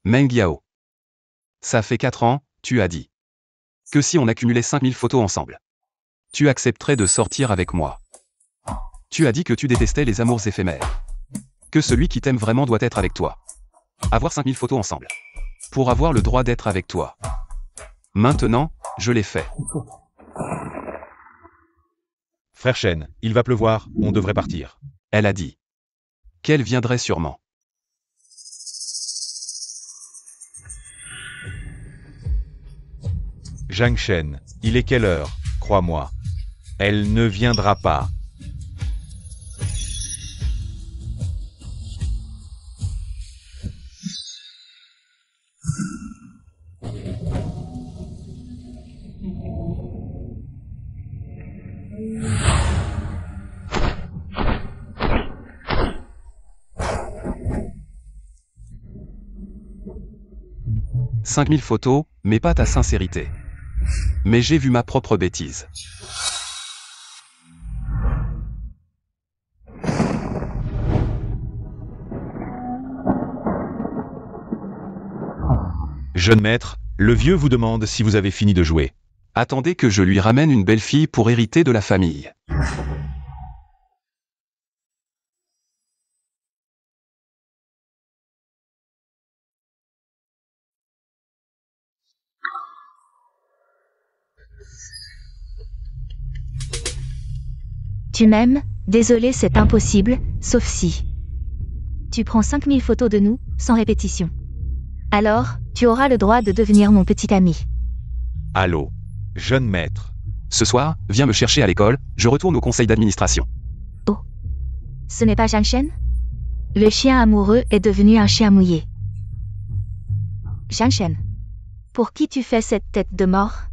Meng Yao. Ça fait 4 ans, tu as dit. Que si on accumulait 5000 photos ensemble, tu accepterais de sortir avec moi. Tu as dit que tu détestais les amours éphémères. Que celui qui t'aime vraiment doit être avec toi. Avoir 5000 photos ensemble. Pour avoir le droit d'être avec toi. Maintenant, je l'ai fait. Frère Shen, il va pleuvoir, on devrait partir. Elle a dit. Qu'elle viendrait sûrement. Zhang Shen, il est quelle heure, crois-moi. Elle ne viendra pas. « 5000 photos, mais pas ta sincérité. Mais j'ai vu ma propre bêtise. Jeune maître, le vieux vous demande si vous avez fini de jouer. Attendez que je lui ramène une belle fille pour hériter de la famille. Tu m'aimes? Désolé, c'est impossible, sauf si. Tu prends 5000 photos de nous, sans répétition. Alors, tu auras le droit de devenir mon petit ami. Allô, jeune maître. Ce soir, viens me chercher à l'école, je retourne au conseil d'administration. Oh. Ce n'est pas Zhang Shen? Le chien amoureux est devenu un chien mouillé. Zhang Shen. Pour qui tu fais cette tête de mort?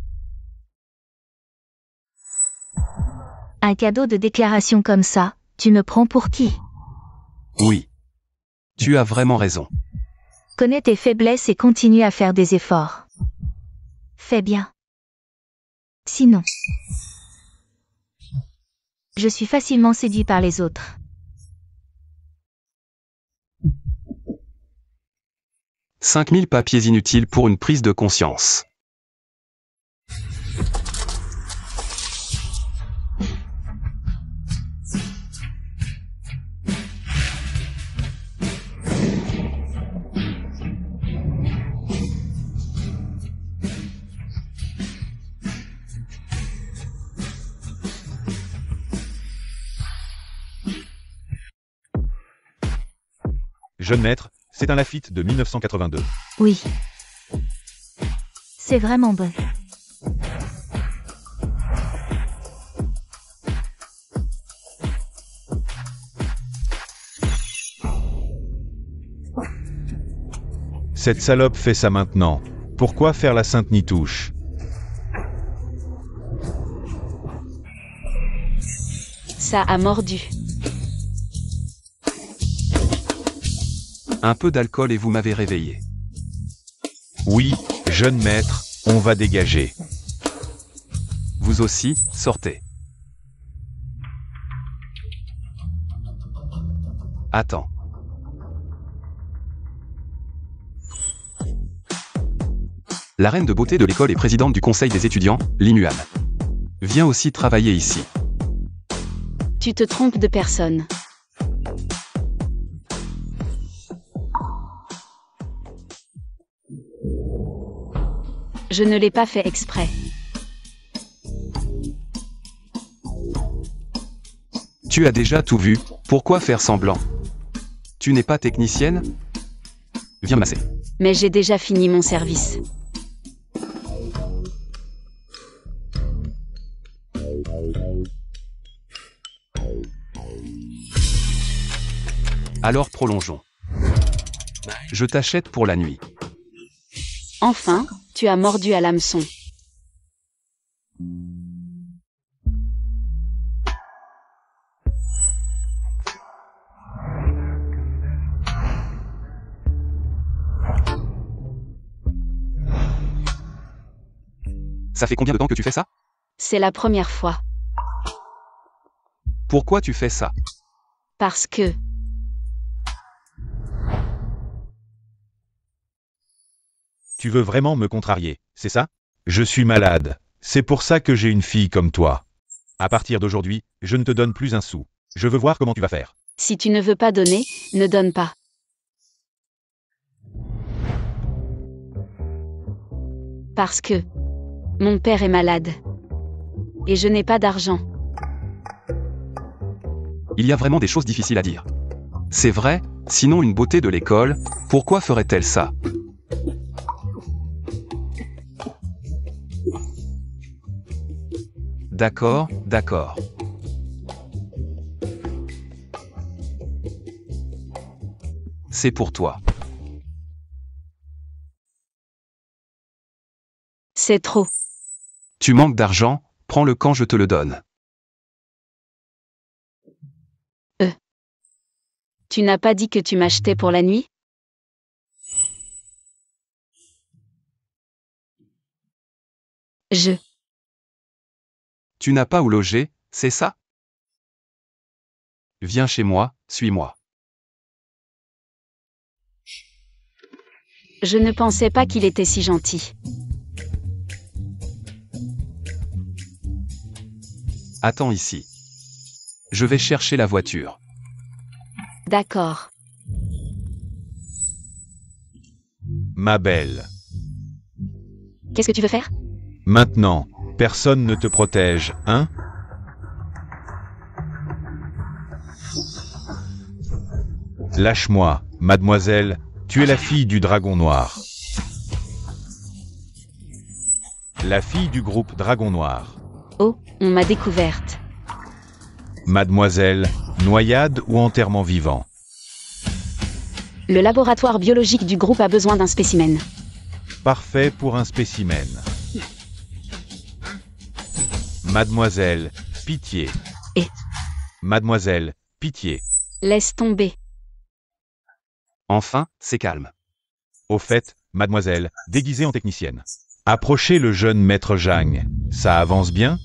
Un cadeau de déclaration comme ça, tu me prends pour qui? Oui. Tu as vraiment raison. Connais tes faiblesses et continue à faire des efforts. Fais bien. Sinon, je suis facilement séduit par les autres. « 5000 papiers inutiles pour une prise de conscience. » Jeune maître, c'est un Lafite de 1982. Oui. C'est vraiment bon. Cette salope fait ça maintenant. Pourquoi faire la sainte nitouche? Ça a mordu. Un peu d'alcool et vous m'avez réveillé. Oui, jeune maître, on va dégager. Vous aussi, sortez. Attends. La reine de beauté de l'école et présidente du conseil des étudiants, Li Muan. Viens aussi travailler ici. Tu te trompes de personne. Je ne l'ai pas fait exprès. Tu as déjà tout vu, pourquoi faire semblant? Tu n'es pas technicienne? Viens masser. Mais j'ai déjà fini mon service. Alors prolongeons. Je t'achète pour la nuit. Enfin, tu as mordu à l'hameçon. Ça fait combien de temps que tu fais ça? C'est la première fois. Pourquoi tu fais ça? Parce que... Tu veux vraiment me contrarier, c'est ça? Je suis malade. C'est pour ça que j'ai une fille comme toi. À partir d'aujourd'hui, je ne te donne plus un sou. Je veux voir comment tu vas faire. Si tu ne veux pas donner, ne donne pas. Parce que mon père est malade. Et je n'ai pas d'argent. Il y a vraiment des choses difficiles à dire. C'est vrai, sinon une beauté de l'école, pourquoi ferait-elle ça? D'accord, d'accord. C'est pour toi. C'est trop. Tu manques d'argent, prends-le quand je te le donne. Tu n'as pas dit que tu m'achetais pour la nuit? Tu n'as pas où loger, c'est ça? Viens chez moi, suis-moi. Je ne pensais pas qu'il était si gentil. Attends ici. Je vais chercher la voiture. D'accord. Ma belle. Qu'est-ce que tu veux faire? Maintenant, personne ne te protège, hein? Lâche-moi, mademoiselle, tu es la fille du Dragon Noir. La fille du groupe Dragon Noir. Oh, on m'a découverte. Mademoiselle, noyade ou enterrement vivant? Le laboratoire biologique du groupe a besoin d'un spécimen. Parfait pour un spécimen. Mademoiselle, pitié. Et Mademoiselle, pitié. laisse tomber. Enfin, c'est calme. Au fait, mademoiselle, déguisée en technicienne. Approchez le jeune maître Zhang. Ça avance bien?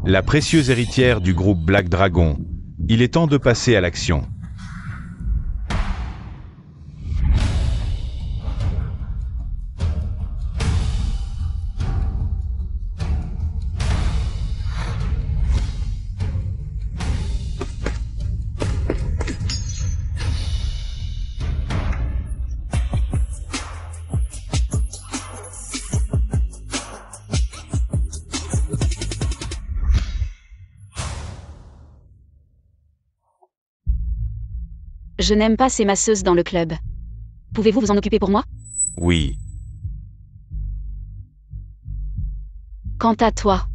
La précieuse héritière du groupe Black Dragon. Il est temps de passer à l'action. Je n'aime pas ces masseuses dans le club. Pouvez-vous vous en occuper pour moi? Oui. Quant à toi.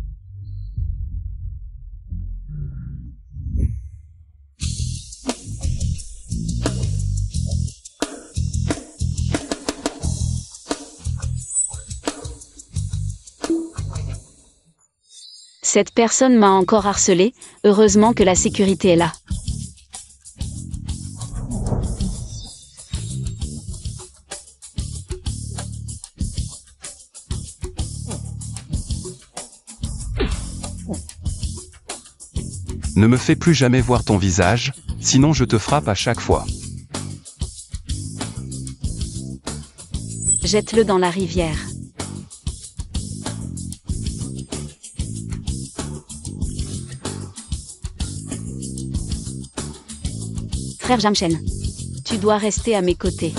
Cette personne m'a encore harcelé, heureusement que la sécurité est là. Ne me fais plus jamais voir ton visage, sinon je te frappe à chaque fois. Jette-le dans la rivière. Frère Jamchen, tu dois rester à mes côtés.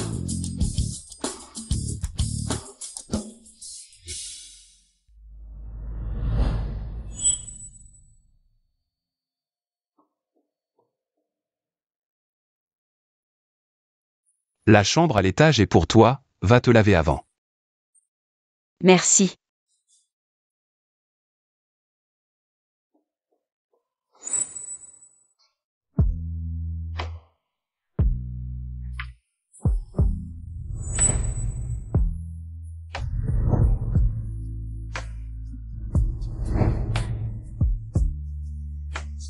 La chambre à l'étage est pour toi, va te laver avant. Merci.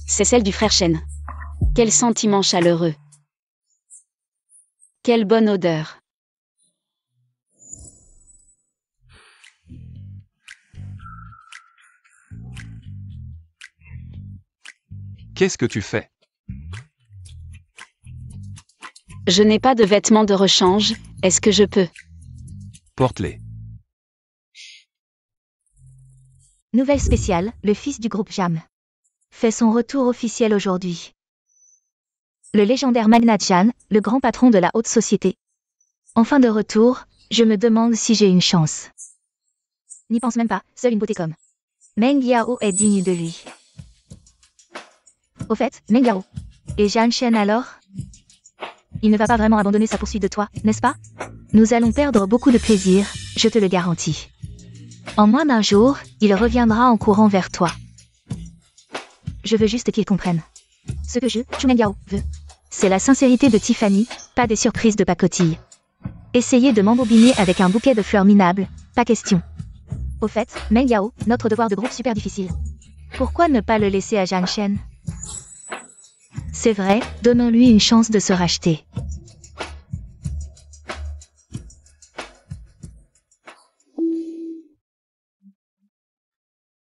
C'est celle du frère Shen. Quel sentiment chaleureux. Quelle bonne odeur. Qu'est-ce que tu fais? Je n'ai pas de vêtements de rechange, est-ce que je peux? Porte-les. Nouvelle spéciale, le fils du groupe Jam fait son retour officiel aujourd'hui. Le légendaire magnat Jan, le grand patron de la haute société. Enfin de retour, je me demande si j'ai une chance. N'y pense même pas, seule une beauté comme Meng Yao est digne de lui. Au fait, Meng Yao. Et Jan Shen alors? Il ne va pas vraiment abandonner sa poursuite de toi, n'est-ce pas? Nous allons perdre beaucoup de plaisir, je te le garantis. En moins d'un jour, il reviendra en courant vers toi. Je veux juste qu'il comprenne. Ce que Meng Yao, veux. C'est la sincérité de Tiffany, pas des surprises de pacotille. Essayez de m'embobiner avec un bouquet de fleurs minables, pas question. Au fait, Meng Yao, notre devoir de groupe super difficile. Pourquoi ne pas le laisser à Jan Shen? C'est vrai, donnons-lui une chance de se racheter.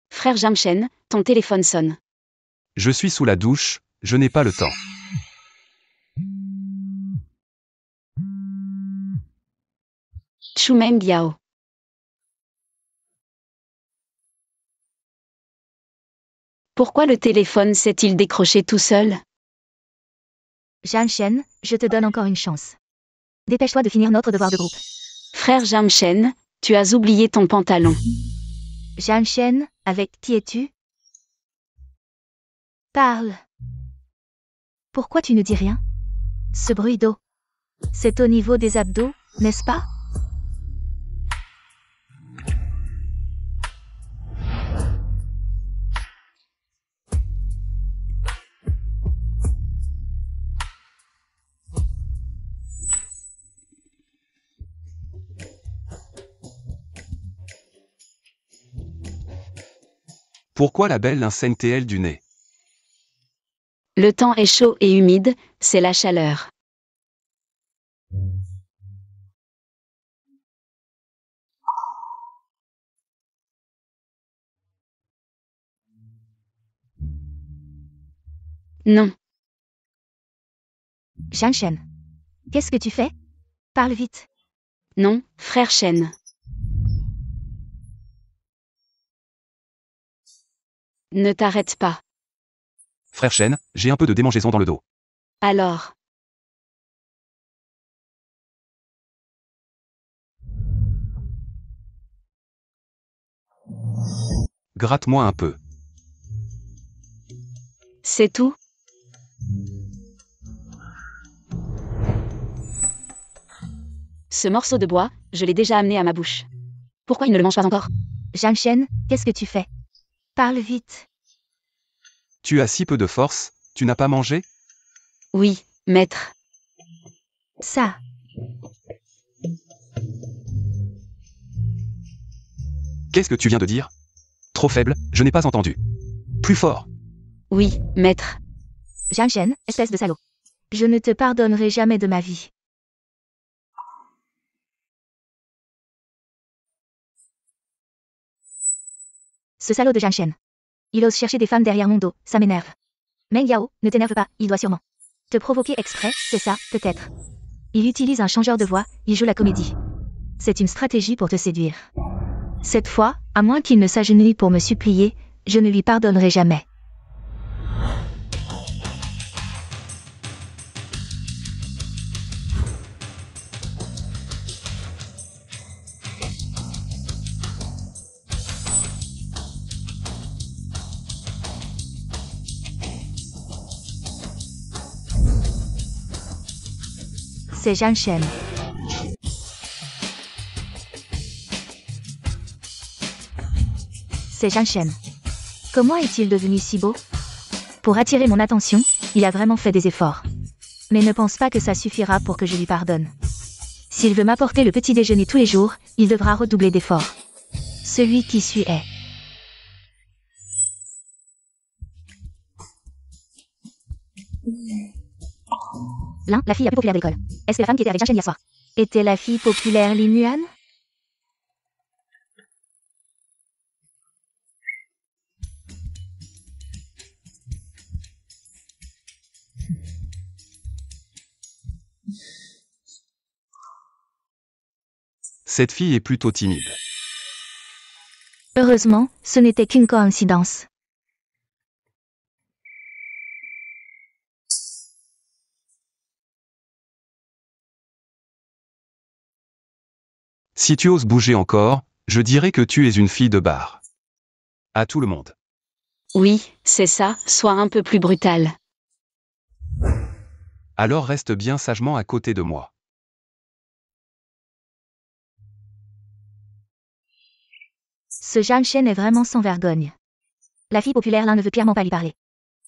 Frère Jamchen, ton téléphone sonne. Je suis sous la douche, je n'ai pas le temps. Meng Yao. Pourquoi le téléphone s'est-il décroché tout seul? Jan Shen, je te donne encore une chance. Dépêche-toi de finir notre devoir de groupe. Frère Jamchen, tu as oublié ton pantalon. Jan Shen, avec qui es-tu? Parle. Pourquoi tu ne dis rien? Ce bruit d'eau. C'est au niveau des abdos, n'est-ce pas? Pourquoi la belle saigne-t-elle du nez? Le temps est chaud et humide, c'est la chaleur. Non. Jan Shen. Qu'est-ce que tu fais? Parle vite. Non, frère Shen. Ne t'arrête pas. Frère Shen, j'ai un peu de démangeaison dans le dos. Alors. Gratte-moi un peu. C'est tout? Ce morceau de bois, je l'ai déjà amené à ma bouche. Pourquoi il ne le mange pas encore? Jan Shen, qu'est-ce que tu fais? Parle vite. Tu as si peu de force, tu n'as pas mangé? Oui, maître. Ça. Qu'est-ce que tu viens de dire? Trop faible, je n'ai pas entendu. Plus fort. Oui, maître. Jan Shen, espèce de salaud. Je ne te pardonnerai jamais de ma vie. Ce salaud de Jan Shen. Il ose chercher des femmes derrière mon dos, ça m'énerve. Meng Yao, ne t'énerve pas, il doit sûrement te provoquer exprès, c'est ça, peut-être. Il utilise un changeur de voix, il joue la comédie. C'est une stratégie pour te séduire. Cette fois, à moins qu'il ne s'agenouille pour me supplier, je ne lui pardonnerai jamais. C'est Jan Shen. C'est Jan Shen. Comment est-il devenu si beau? Pour attirer mon attention, il a vraiment fait des efforts. Mais ne pense pas que ça suffira pour que je lui pardonne. S'il veut m'apporter le petit déjeuner tous les jours, il devra redoubler d'efforts. Celui qui suit est. L'un, la fille la plus populaire de l'école. Est-ce que la femme qui était avec Jan Shen hier soir était la fille populaire Lin Yuan? Cette fille est plutôt timide. Heureusement, ce n'était qu'une coïncidence. Si tu oses bouger encore, je dirais que tu es une fille de bar. À tout le monde. Oui, c'est ça, sois un peu plus brutal. Alors reste bien sagement à côté de moi. Ce Zhang Shen est vraiment sans vergogne. La fille populaire là ne veut clairement pas lui parler.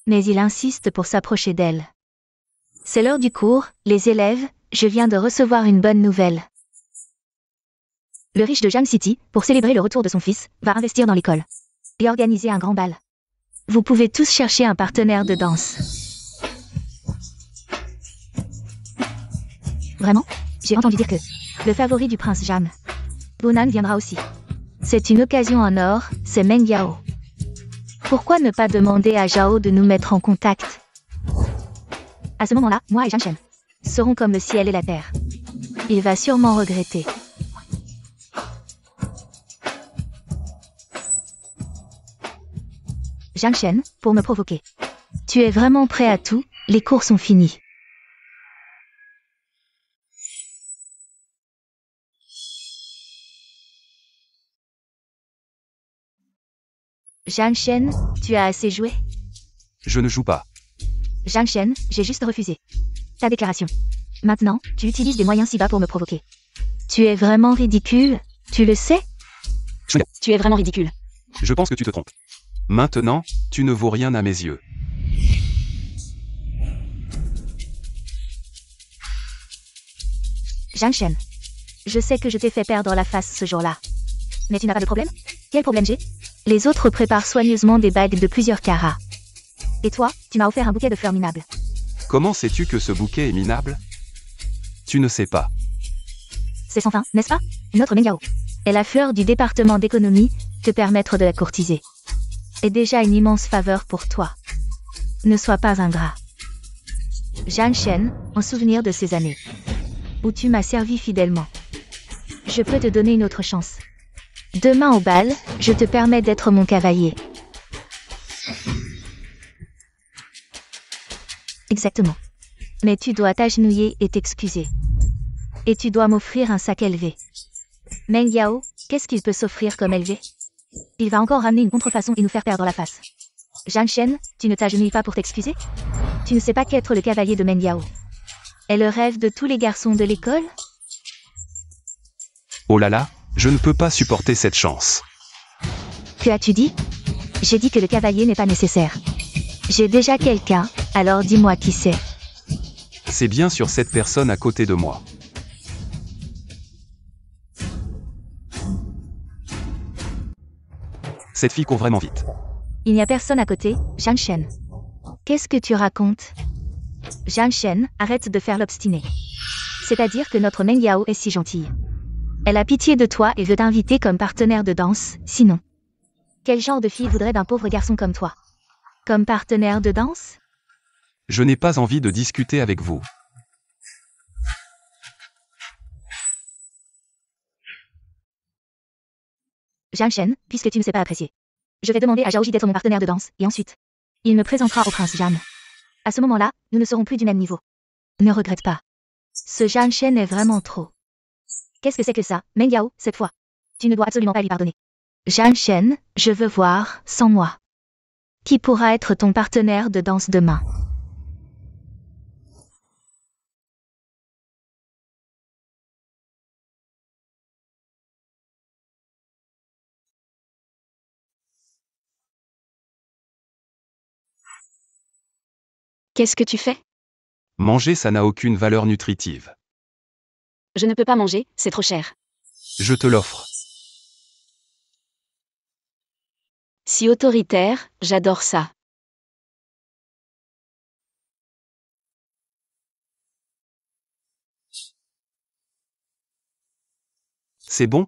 Mais il insiste pour s'approcher d'elle. C'est l'heure du cours, les élèves, je viens de recevoir une bonne nouvelle. Le riche de Jiang City, pour célébrer le retour de son fils, va investir dans l'école. Et organiser un grand bal. Vous pouvez tous chercher un partenaire de danse. Vraiment? J'ai entendu dire que le favori du prince Jam, Bonan, viendra aussi. C'est une occasion en or, c'est Meng Yao. Pourquoi ne pas demander à Zhao de nous mettre en contact? À ce moment-là, moi et Zhang Shen serons comme le ciel et la terre. Il va sûrement regretter. Zhang Shen, pour me provoquer. Tu es vraiment prêt à tout, les cours sont finis. Zhang Shen, tu as assez joué? Je ne joue pas. Zhang Shen, j'ai juste refusé ta déclaration. Maintenant, tu utilises des moyens si bas pour me provoquer. Tu es vraiment ridicule, tu le sais? Tu es vraiment ridicule. Je pense que tu te trompes. Maintenant, tu ne vaux rien à mes yeux. Zhang Shen, je sais que je t'ai fait perdre la face ce jour-là. Mais tu n'as pas de problème? Quel problème j'ai? Les autres préparent soigneusement des bagues de plusieurs carats. Et toi, tu m'as offert un bouquet de fleurs minables. Comment sais-tu que ce bouquet est minable? Tu ne sais pas. C'est sans fin, n'est-ce pas? Notre Meng Yao est la fleur du département d'économie, te permettre de la courtiser. Est déjà une immense faveur pour toi. Ne sois pas ingrat. Zhang Shen, en souvenir de ces années où tu m'as servi fidèlement, je peux te donner une autre chance. Demain au bal, je te permets d'être mon cavalier. Exactement. Mais tu dois t'agenouiller et t'excuser. Et tu dois m'offrir un sac élevé. Meng Yao, qu'est-ce qu'il peut s'offrir comme élevé? Il va encore ramener une contrefaçon et nous faire perdre la face. Zhang Shen, tu ne t'agenouilles pas pour t'excuser? Tu ne sais pas qu'être le cavalier de Meng Yao est le rêve de tous les garçons de l'école? Oh là là, je ne peux pas supporter cette chance. Que as-tu dit? J'ai dit que le cavalier n'est pas nécessaire. J'ai déjà quelqu'un, alors dis-moi qui c'est. C'est bien sûr cette personne à côté de moi. Cette fille court vraiment vite. Il n'y a personne à côté, Zhang Shen. Qu'est-ce que tu racontes? Zhang Shen, arrête de faire l'obstiné. C'est-à-dire que notre Meng Yao est si gentille. Elle a pitié de toi et veut t'inviter comme partenaire de danse, sinon. Quel genre de fille voudrait d'un pauvre garçon comme toi? Comme partenaire de danse? Je n'ai pas envie de discuter avec vous. Zhang Shen, puisque tu ne sais pas apprécier. Je vais demander à Zhao Ji d'être mon partenaire de danse, et ensuite, il me présentera au prince Jam. À ce moment-là, nous ne serons plus du même niveau. Ne regrette pas. Ce Zhang Shen est vraiment trop. Qu'est-ce que c'est que ça, Meng Yao, cette fois? Tu ne dois absolument pas lui pardonner. Zhang Shen, je veux voir, sans moi. Qui pourra être ton partenaire de danse demain? Qu'est-ce que tu fais? Manger, ça n'a aucune valeur nutritive. Je ne peux pas manger, c'est trop cher. Je te l'offre. Si autoritaire, j'adore ça. C'est bon?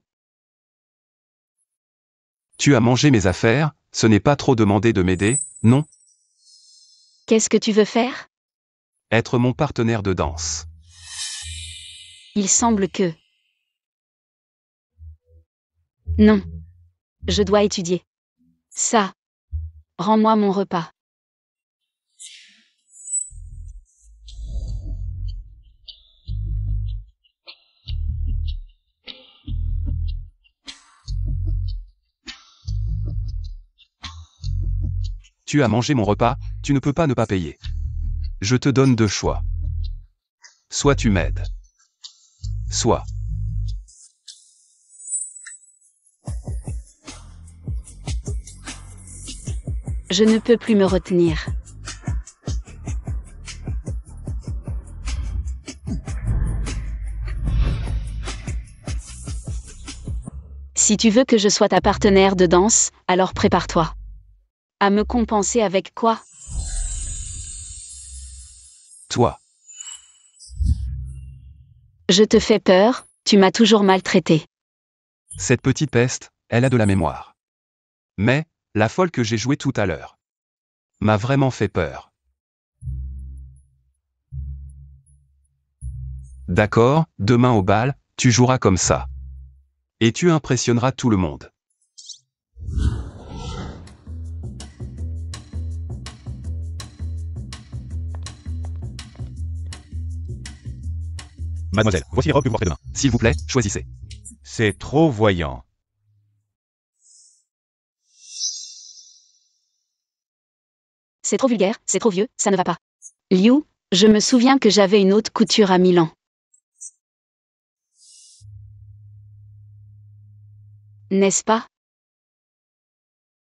Tu as mangé mes affaires, ce n'est pas trop demandé de m'aider, non? Qu'est-ce que tu veux faire? Être mon partenaire de danse. Il semble que Non. Je dois étudier. Ça. Rends-moi mon repas. Tu as mangé mon repas, tu ne peux pas ne pas payer. Je te donne deux choix. Soit tu m'aides. Soit. Je ne peux plus me retenir. Si tu veux que je sois ta partenaire de danse, alors prépare-toi. À me compenser avec quoi? Toi. Je te fais peur, tu m'as toujours maltraité. Cette petite peste, elle a de la mémoire. Mais, la folle que j'ai jouée tout à l'heure m'a vraiment fait peur. D'accord, demain au bal, tu joueras comme ça. Et tu impressionneras tout le monde. Mademoiselle, voici les robes que vous portez demain. S'il vous plaît, choisissez. C'est trop voyant. C'est trop vulgaire, c'est trop vieux, ça ne va pas. Liu, je me souviens que j'avais une haute couture à Milan. N'est-ce pas?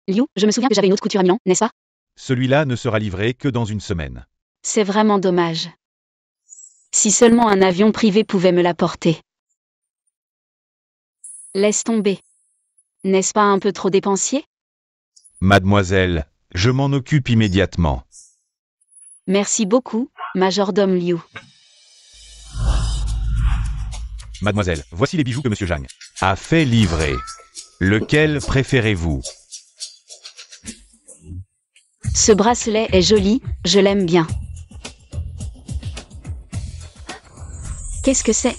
Liu, je me souviens que j'avais une haute couture à Milan, n'est-ce pas? Celui-là ne sera livré que dans une semaine. C'est vraiment dommage. Si seulement un avion privé pouvait me l'apporter. Laisse tomber. N'est-ce pas un peu trop dépensier? Mademoiselle, je m'en occupe immédiatement. Merci beaucoup, majordome Liu. Mademoiselle, voici les bijoux que Monsieur Zhang a fait livrer. Lequel préférez-vous? Ce bracelet est joli, je l'aime bien. Qu'est-ce que c'est?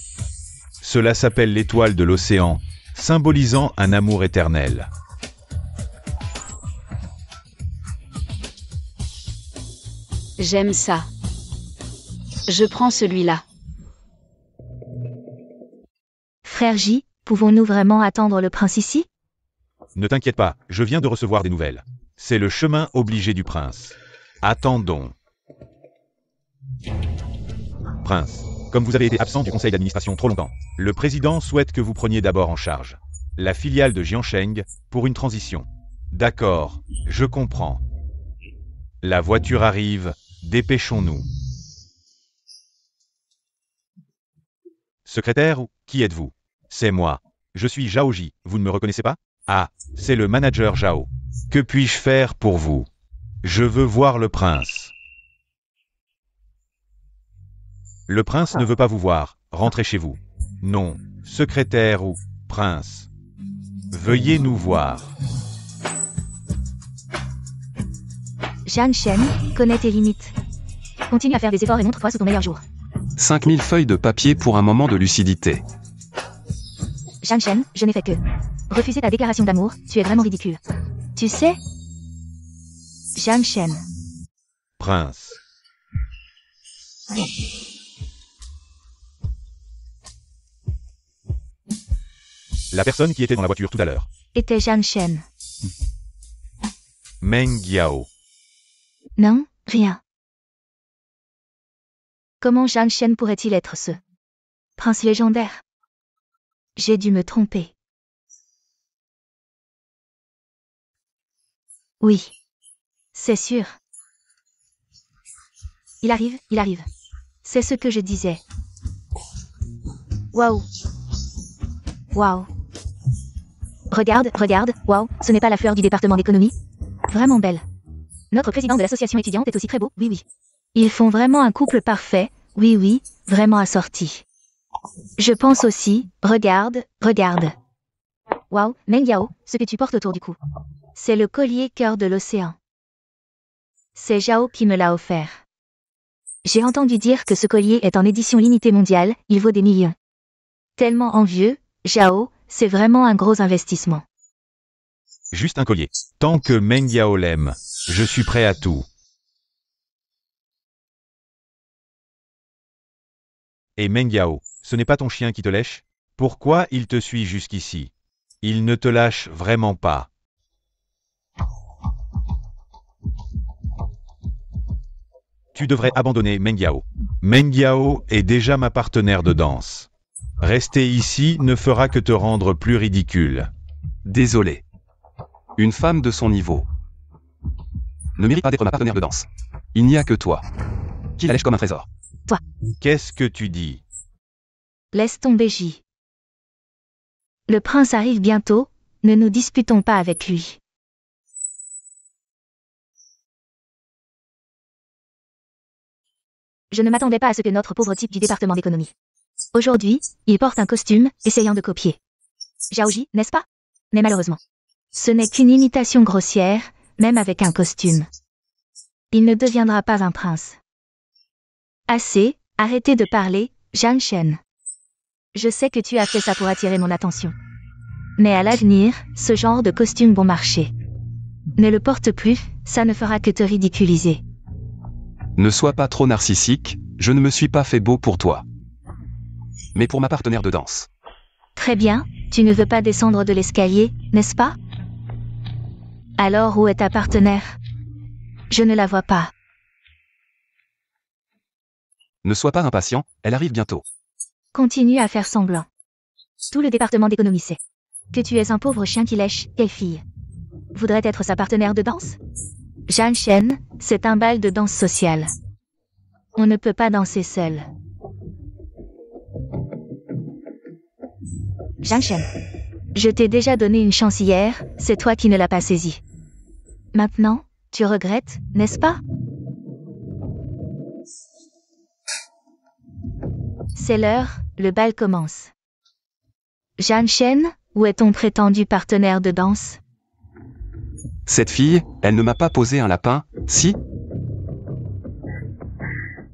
Cela s'appelle l'étoile de l'océan, symbolisant un amour éternel. J'aime ça. Je prends celui-là. Frère J, pouvons-nous vraiment attendre le prince ici? Ne t'inquiète pas, je viens de recevoir des nouvelles. C'est le chemin obligé du prince. Attendons. Prince, comme vous avez été absent du conseil d'administration trop longtemps, le président souhaite que vous preniez d'abord en charge la filiale de Jiansheng pour une transition. D'accord, je comprends. La voiture arrive, dépêchons-nous. Secrétaire, qui êtes-vous? C'est moi. Je suis Zhao Ji, vous ne me reconnaissez pas? Ah, c'est le manager Zhao. Que puis-je faire pour vous? Je veux voir le prince. Le prince ne veut pas vous voir, rentrez chez vous. Non, secrétaire ou prince. Veuillez nous voir. Zhang Shen, connais tes limites. Continue à faire des efforts et montre-toi sous ton meilleur jour. 5000 feuilles de papier pour un moment de lucidité. Zhang Shen, je n'ai fait que refuser ta déclaration d'amour, tu es vraiment ridicule. Tu sais? Zhang Shen. Prince. La personne qui était dans la voiture tout à l'heure. Était Zhang Shen. Meng Yao. Non, rien. Comment Zhang Shen pourrait-il être ce prince légendaire? J'ai dû me tromper. Oui. C'est sûr. Il arrive. C'est ce que je disais. Waouh. Waouh. Regarde, waouh, ce n'est pas la fleur du département d'économie? Vraiment belle. Notre président de l'association étudiante est aussi très beau, oui. Ils font vraiment un couple parfait, oui, vraiment assorti. Je pense aussi, regarde. Waouh, Meng Yao, ce que tu portes autour du cou. C'est le collier cœur de l'océan. C'est Zhao qui me l'a offert. J'ai entendu dire que ce collier est en édition limitée mondiale, il vaut des millions. Tellement envieux, Zhao, c'est vraiment un gros investissement. Juste un collier. Tant que Meng Yao l'aime, je suis prêt à tout. Et Meng Yao, ce n'est pas ton chien qui te lèche? Pourquoi il te suit jusqu'ici? Il ne te lâche vraiment pas. Tu devrais abandonner Meng Yao. Meng Yao est déjà ma partenaire de danse. Rester ici ne fera que te rendre plus ridicule. Désolé. Une femme de son niveau ne mérite pas d'être ma partenaire de danse. Il n'y a que toi qui la lèche comme un trésor. Qu'est-ce que tu dis? Laisse tomber J. Le prince arrive bientôt, ne nous disputons pas avec lui. Je ne m'attendais pas à ce que notre pauvre type du département d'économie. Aujourd'hui, il porte un costume, essayant de copier Zhaoji, n'est-ce pas? Mais malheureusement, ce n'est qu'une imitation grossière, même avec un costume. Il ne deviendra pas un prince. Assez, arrêtez de parler, Zhang Shen. Je sais que tu as fait ça pour attirer mon attention. Mais à l'avenir, ce genre de costume bon marché. Ne le porte plus, ça ne fera que te ridiculiser. Ne sois pas trop narcissique, je ne me suis pas fait beau pour toi. Mais pour ma partenaire de danse. Très bien, tu ne veux pas descendre de l'escalier, n'est-ce pas? Alors où est ta partenaire? Je ne la vois pas. Ne sois pas impatient, elle arrive bientôt. Continue à faire semblant. Tout le département d'économie sait que tu es un pauvre chien qui lèche, quelle fille voudrait être sa partenaire de danse? Zhang Shen, c'est un bal de danse sociale. On ne peut pas danser seul. Zhang Shen, je t'ai déjà donné une chance hier, c'est toi qui ne l'as pas saisie. Maintenant, tu regrettes, n'est-ce pas? C'est l'heure, le bal commence. Zhang Shen, où est ton prétendu partenaire de danse? Cette fille, elle ne m'a pas posé un lapin, si?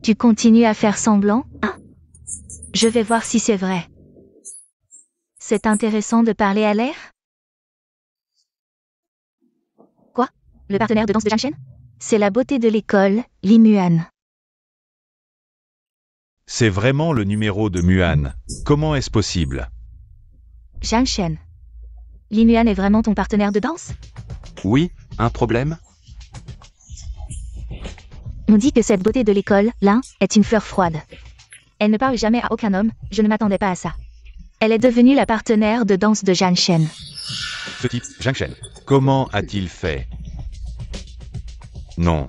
Tu continues à faire semblant, hein? Je vais voir si c'est vrai. C'est intéressant de parler à l'air? Quoi? Le partenaire de danse de Zhang Shen? C'est la beauté de l'école, Li Muan. C'est vraiment le numéro de Muan. Comment est-ce possible? Zhang Shen. Li Muan est vraiment ton partenaire de danse? Oui, un problème? On dit que cette beauté de l'école, là, est une fleur froide. Elle ne parle jamais à aucun homme, je ne m'attendais pas à ça. Elle est devenue la partenaire de danse de Zhang Shen. Ce type, Zhang Shen, comment a-t-il fait? Non.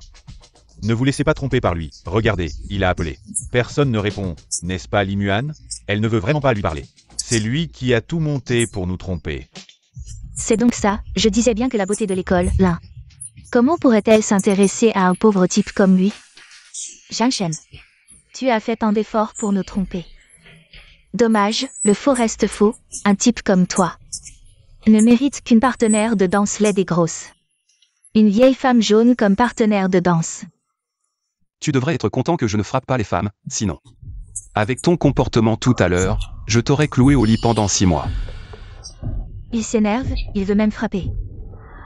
Ne vous laissez pas tromper par lui. Regardez, il a appelé. Personne ne répond. N'est-ce pas Li Muan? Elle ne veut vraiment pas lui parler. C'est lui qui a tout monté pour nous tromper. C'est donc ça, je disais bien que la beauté de l'école, là. Comment pourrait-elle s'intéresser à un pauvre type comme lui? Zhang Shen, tu as fait tant d'efforts pour nous tromper. Dommage, le faux reste faux, un type comme toi ne mérite qu'une partenaire de danse laide et grosse. Une vieille femme jaune comme partenaire de danse. Tu devrais être content que je ne frappe pas les femmes, sinon. Avec ton comportement tout à l'heure, je t'aurais cloué au lit pendant 6 mois. Il s'énerve, il veut même frapper.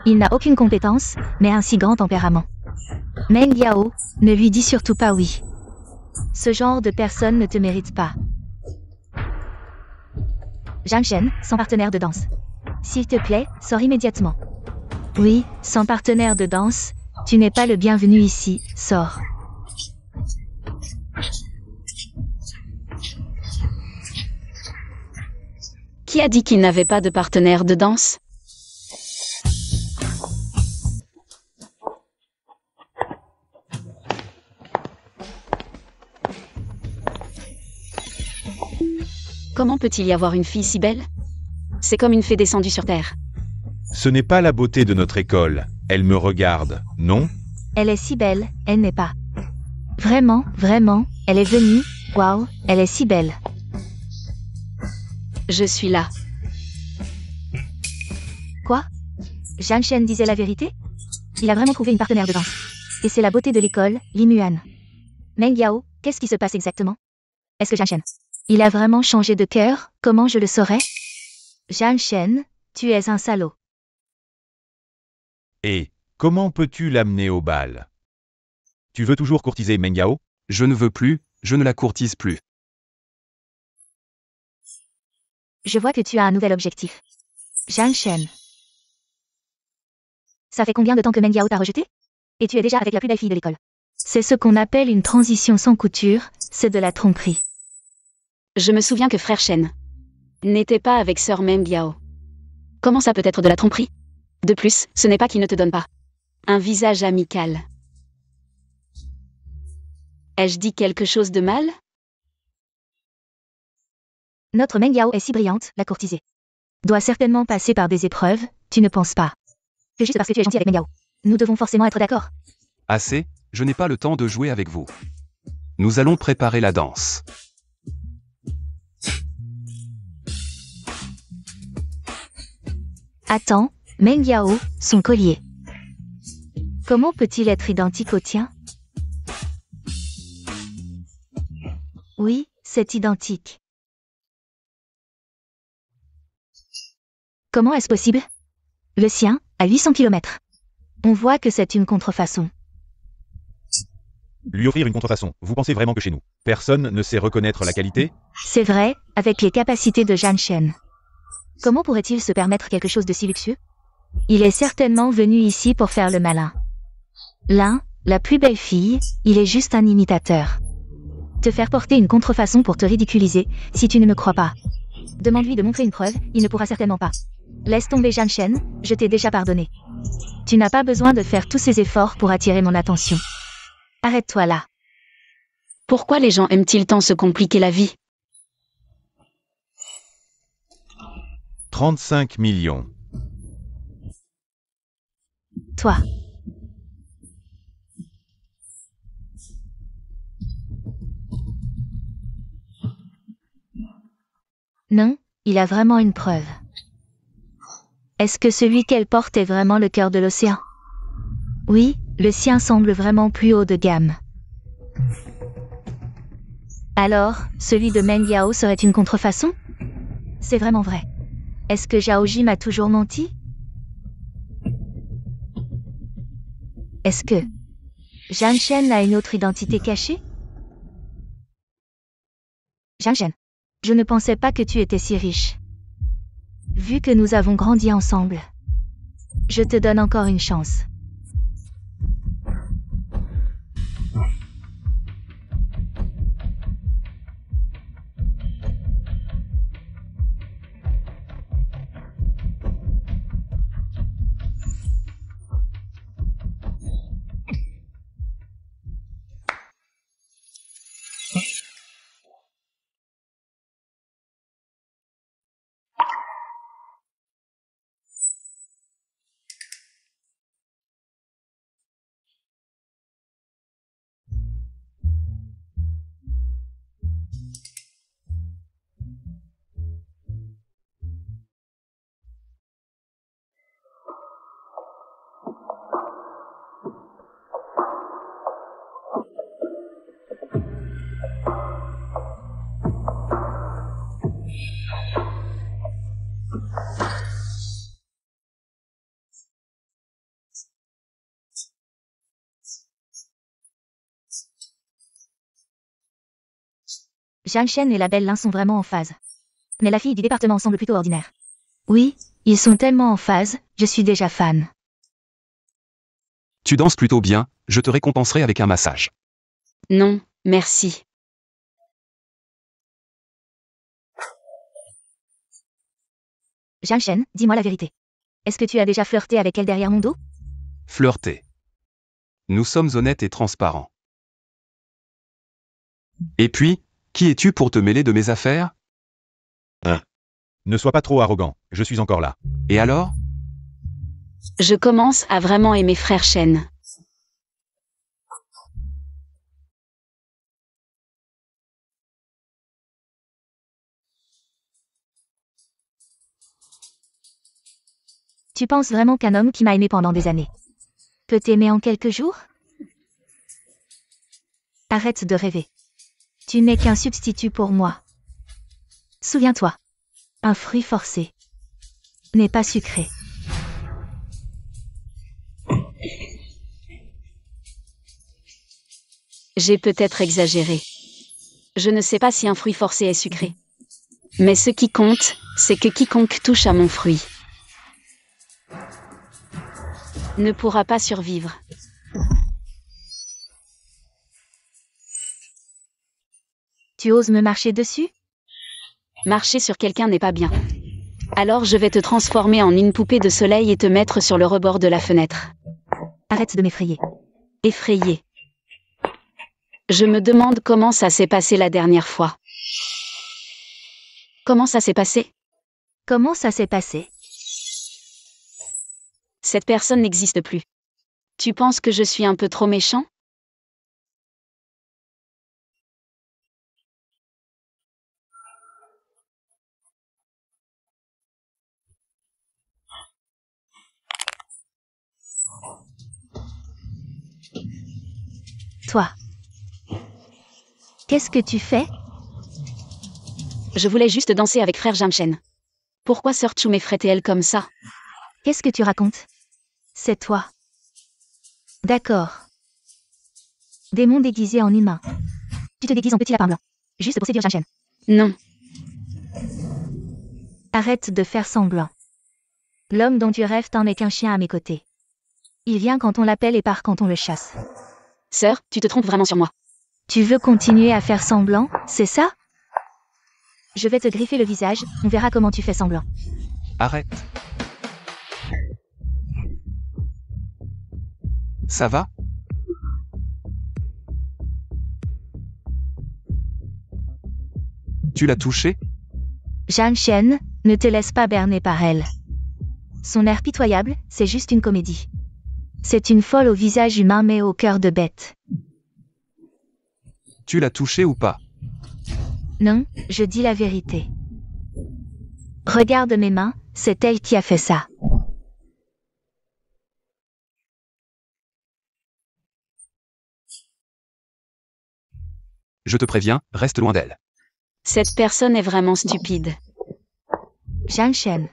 Il n'a aucune compétence, mais un si grand tempérament. Meng Yao, ne lui dis surtout pas oui. Ce genre de personne ne te mérite pas. Zhang Shen, sans partenaire de danse. S'il te plaît, sors immédiatement. Oui, sans partenaire de danse, tu n'es pas le bienvenu ici, sors. Qui a dit qu'il n'avait pas de partenaire de danse? Comment peut-il y avoir une fille si belle? C'est comme une fée descendue sur terre. Ce n'est pas la beauté de notre école. Elle me regarde, non? Elle est si belle, elle n'est pas. Vraiment, vraiment, elle est venue, waouh, elle est si belle. Je suis là. Quoi? Zhang Shen disait la vérité? Il a vraiment trouvé une partenaire de danse. Et c'est la beauté de l'école, Li Muan. Meng Yao, qu'est-ce qui se passe exactement? Est-ce que Zhang Shen, il a vraiment changé de cœur? Comment je le saurais? Zhang Shen, tu es un salaud. Et comment peux-tu l'amener au bal? Tu veux toujours courtiser Meng Yao? Je ne veux plus, je ne la courtise plus. Je vois que tu as un nouvel objectif. Zhang Shen. Ça fait combien de temps que Meng Yao t'a rejeté? Et tu es déjà avec la plus belle fille de l'école. C'est ce qu'on appelle une transition sans couture, c'est de la tromperie. Je me souviens que frère Shen n'était pas avec sœur Meng Yao. Comment ça peut être de la tromperie? De plus, ce n'est pas qu'il ne te donne pas un visage amical. Ai-je dit quelque chose de mal? Notre Meng Yao est si brillante, la courtiser doit certainement passer par des épreuves, tu ne penses pas? Que juste parce que tu es gentil avec Meng Yao, nous devons forcément être d'accord. Assez, je n'ai pas le temps de jouer avec vous. Nous allons préparer la danse. Attends, Meng Yao, son collier. Comment peut-il être identique au tien? Oui, c'est identique. Comment est-ce possible? Le sien, à 800 km. On voit que c'est une contrefaçon. Lui offrir une contrefaçon, vous pensez vraiment que chez nous, personne ne sait reconnaître la qualité? C'est vrai, avec les capacités de Zhang Shen. Comment pourrait-il se permettre quelque chose de si luxueux? Il est certainement venu ici pour faire le malin. L'un, la plus belle fille, il est juste un imitateur. Te faire porter une contrefaçon pour te ridiculiser, si tu ne me crois pas. Demande-lui de montrer une preuve, il ne pourra certainement pas. Laisse tomber Zhang Shen, je t'ai déjà pardonné. Tu n'as pas besoin de faire tous ces efforts pour attirer mon attention. Arrête-toi là. Pourquoi les gens aiment-ils tant se compliquer la vie? 35 millions. Toi. Non, il a vraiment une preuve. Est-ce que celui qu'elle porte est vraiment le cœur de l'océan? Oui, le sien semble vraiment plus haut de gamme. Alors, celui de Meng Yao serait une contrefaçon? C'est vraiment vrai. Est-ce que Zhao Ji m'a toujours menti? Est-ce que Zhang Shen a une autre identité cachée? Zhang Shen, je ne pensais pas que tu étais si riche. Vu que nous avons grandi ensemble, je te donne encore une chance. Zhang Shen et la belle Lin sont vraiment en phase. Mais la fille du département semble plutôt ordinaire. Oui, ils sont tellement en phase, je suis déjà fan. Tu danses plutôt bien, je te récompenserai avec un massage. Non, merci. Zhang Shen, dis-moi la vérité. Est-ce que tu as déjà flirté avec elle derrière mon dos? Flirter. Nous sommes honnêtes et transparents. Et puis, qui es-tu pour te mêler de mes affaires? Ne sois pas trop arrogant, je suis encore là. Et alors? Je commence à vraiment aimer frère Shen. Tu penses vraiment qu'un homme qui m'a aimé pendant des années peut t'aimer en quelques jours? Arrête de rêver. Tu n'es qu'un substitut pour moi. Souviens-toi. Un fruit forcé. n'est pas sucré. J'ai peut-être exagéré. Je ne sais pas si un fruit forcé est sucré. Mais ce qui compte, c'est que quiconque touche à mon fruit ne pourra pas survivre. Tu oses me marcher dessus? Marcher sur quelqu'un n'est pas bien. Alors je vais te transformer en une poupée de soleil et te mettre sur le rebord de la fenêtre. Arrête de m'effrayer. Effrayé. Je me demande comment ça s'est passé la dernière fois. Comment ça s'est passé? Comment ça s'est passé? Cette personne n'existe plus. Tu penses que je suis un peu trop méchant? Toi. Qu'est-ce que tu fais? Je voulais juste danser avec frère Jamchen. Pourquoi sœur Chou m'effraie-t-elle comme ça? Qu'est-ce que tu racontes? C'est toi. D'accord. Démon déguisé en humain. Tu te déguises en petit lapin blanc. Juste pour séduire Jamchen. Non. Arrête de faire semblant. L'homme dont tu rêves n'est qu'un chien à mes côtés. Il vient quand on l'appelle et part quand on le chasse. Sœur, tu te trompes vraiment sur moi. Tu veux continuer à faire semblant, c'est ça? Je vais te griffer le visage, on verra comment tu fais semblant. Arrête. Ça va? Tu l'as touché? Jeanne Chen, ne te laisse pas berner par elle. Son air pitoyable, c'est juste une comédie. C'est une folle au visage humain mais au cœur de bête. Tu l'as touché ou pas? Non, je dis la vérité. Regarde mes mains, c'est elle qui a fait ça. Je te préviens, reste loin d'elle. Cette personne est vraiment stupide. Jeanne Chen.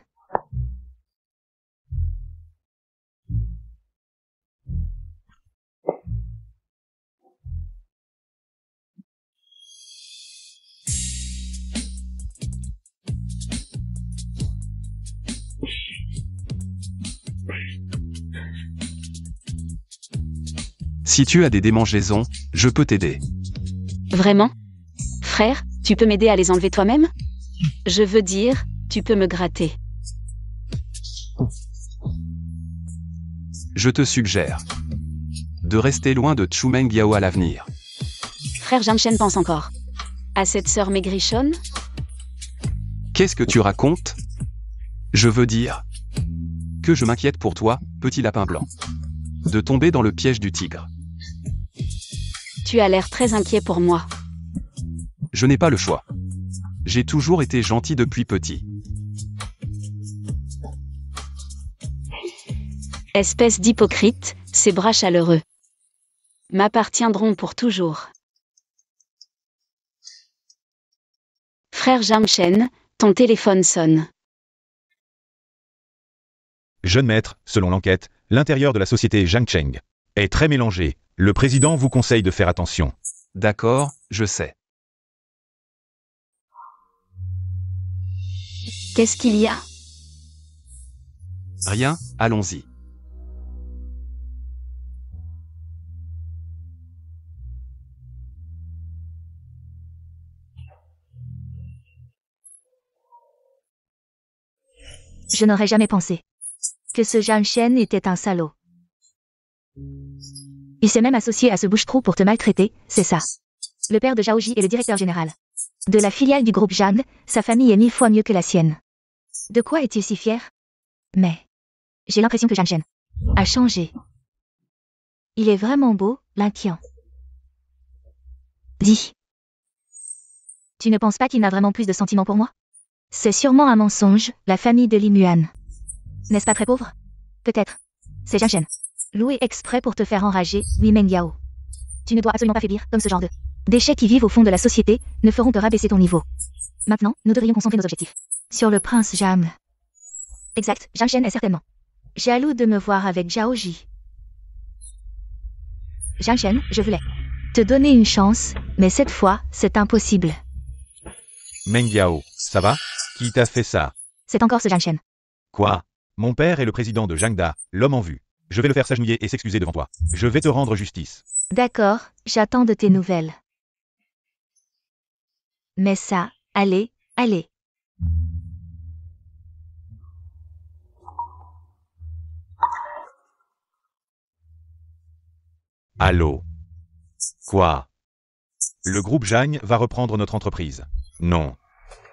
Si tu as des démangeaisons, je peux t'aider. Vraiment? Frère, tu peux m'aider à les enlever toi-même? Je veux dire, tu peux me gratter. Je te suggère de rester loin de Chou Mengyao à l'avenir. Frère Jamchen pense encore à cette sœur maigrichonne? Qu'est-ce que tu racontes? Je veux dire que je m'inquiète pour toi, petit lapin blanc. De tomber dans le piège du tigre. Tu as l'air très inquiet pour moi. Je n'ai pas le choix. J'ai toujours été gentil depuis petit. Espèce d'hypocrite, ces bras chaleureux m'appartiendront pour toujours. Frère Jamchen, ton téléphone sonne. Jeune maître, selon l'enquête, l'intérieur de la société Zhang Cheng est très mélangé. Le président vous conseille de faire attention. D'accord, je sais. Qu'est-ce qu'il y a? Rien, allons-y. Je n'aurais jamais pensé que ce Jeanne Chen était un salaud. Il s'est même associé à ce bouche-trou pour te maltraiter, c'est ça. Le père de Zhao Ji est le directeur général de la filiale du groupe Zhang, sa famille est 1000 fois mieux que la sienne. De quoi est-il si fier? Mais j'ai l'impression que Jeanne Chen a changé. Il est vraiment beau, l'inquiet. Dis. Tu ne penses pas qu'il n'a vraiment plus de sentiments pour moi? C'est sûrement un mensonge, la famille de Li Muan. N'est-ce pas très pauvre? Peut-être. C'est Jeanne Chen. Loué exprès pour te faire enrager, Wei Mengyao. Tu ne dois absolument pas faiblir, comme ce genre de déchets qui vivent au fond de la société, ne feront que rabaisser ton niveau. Maintenant, nous devrions concentrer nos objectifs sur le prince Jam. Exact, Jiang Shen est certainement jaloux de me voir avec Zhao Ji. Jiang Shen, je voulais te donner une chance, mais cette fois, c'est impossible. Meng Yao, ça va? Qui t'a fait ça? C'est encore ce Jiang Shen. Quoi? Mon père est le président de Jiangda, l'homme en vue. Je vais le faire s'agenouiller et s'excuser devant toi. Je vais te rendre justice. D'accord, j'attends de tes nouvelles. Mais ça, allez, allez. Allô? Quoi? Le groupe Zhang va reprendre notre entreprise. Non.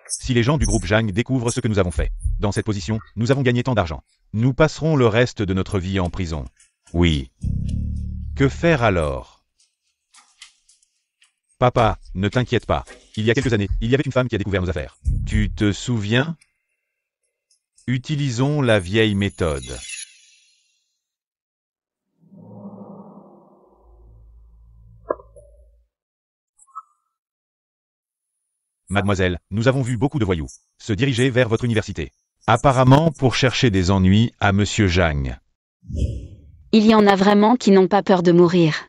Si les gens du groupe Zhang découvrent ce que nous avons fait, dans cette position, nous avons gagné tant d'argent. Nous passerons le reste de notre vie en prison. Oui. Que faire alors? Papa, ne t'inquiète pas. Il y a quelques années, il y avait une femme qui a découvert nos affaires. Tu te souviens? Utilisons la vieille méthode. Mademoiselle, nous avons vu beaucoup de voyous se diriger vers votre université. Apparemment pour chercher des ennuis à Monsieur Zhang. Il y en a vraiment qui n'ont pas peur de mourir.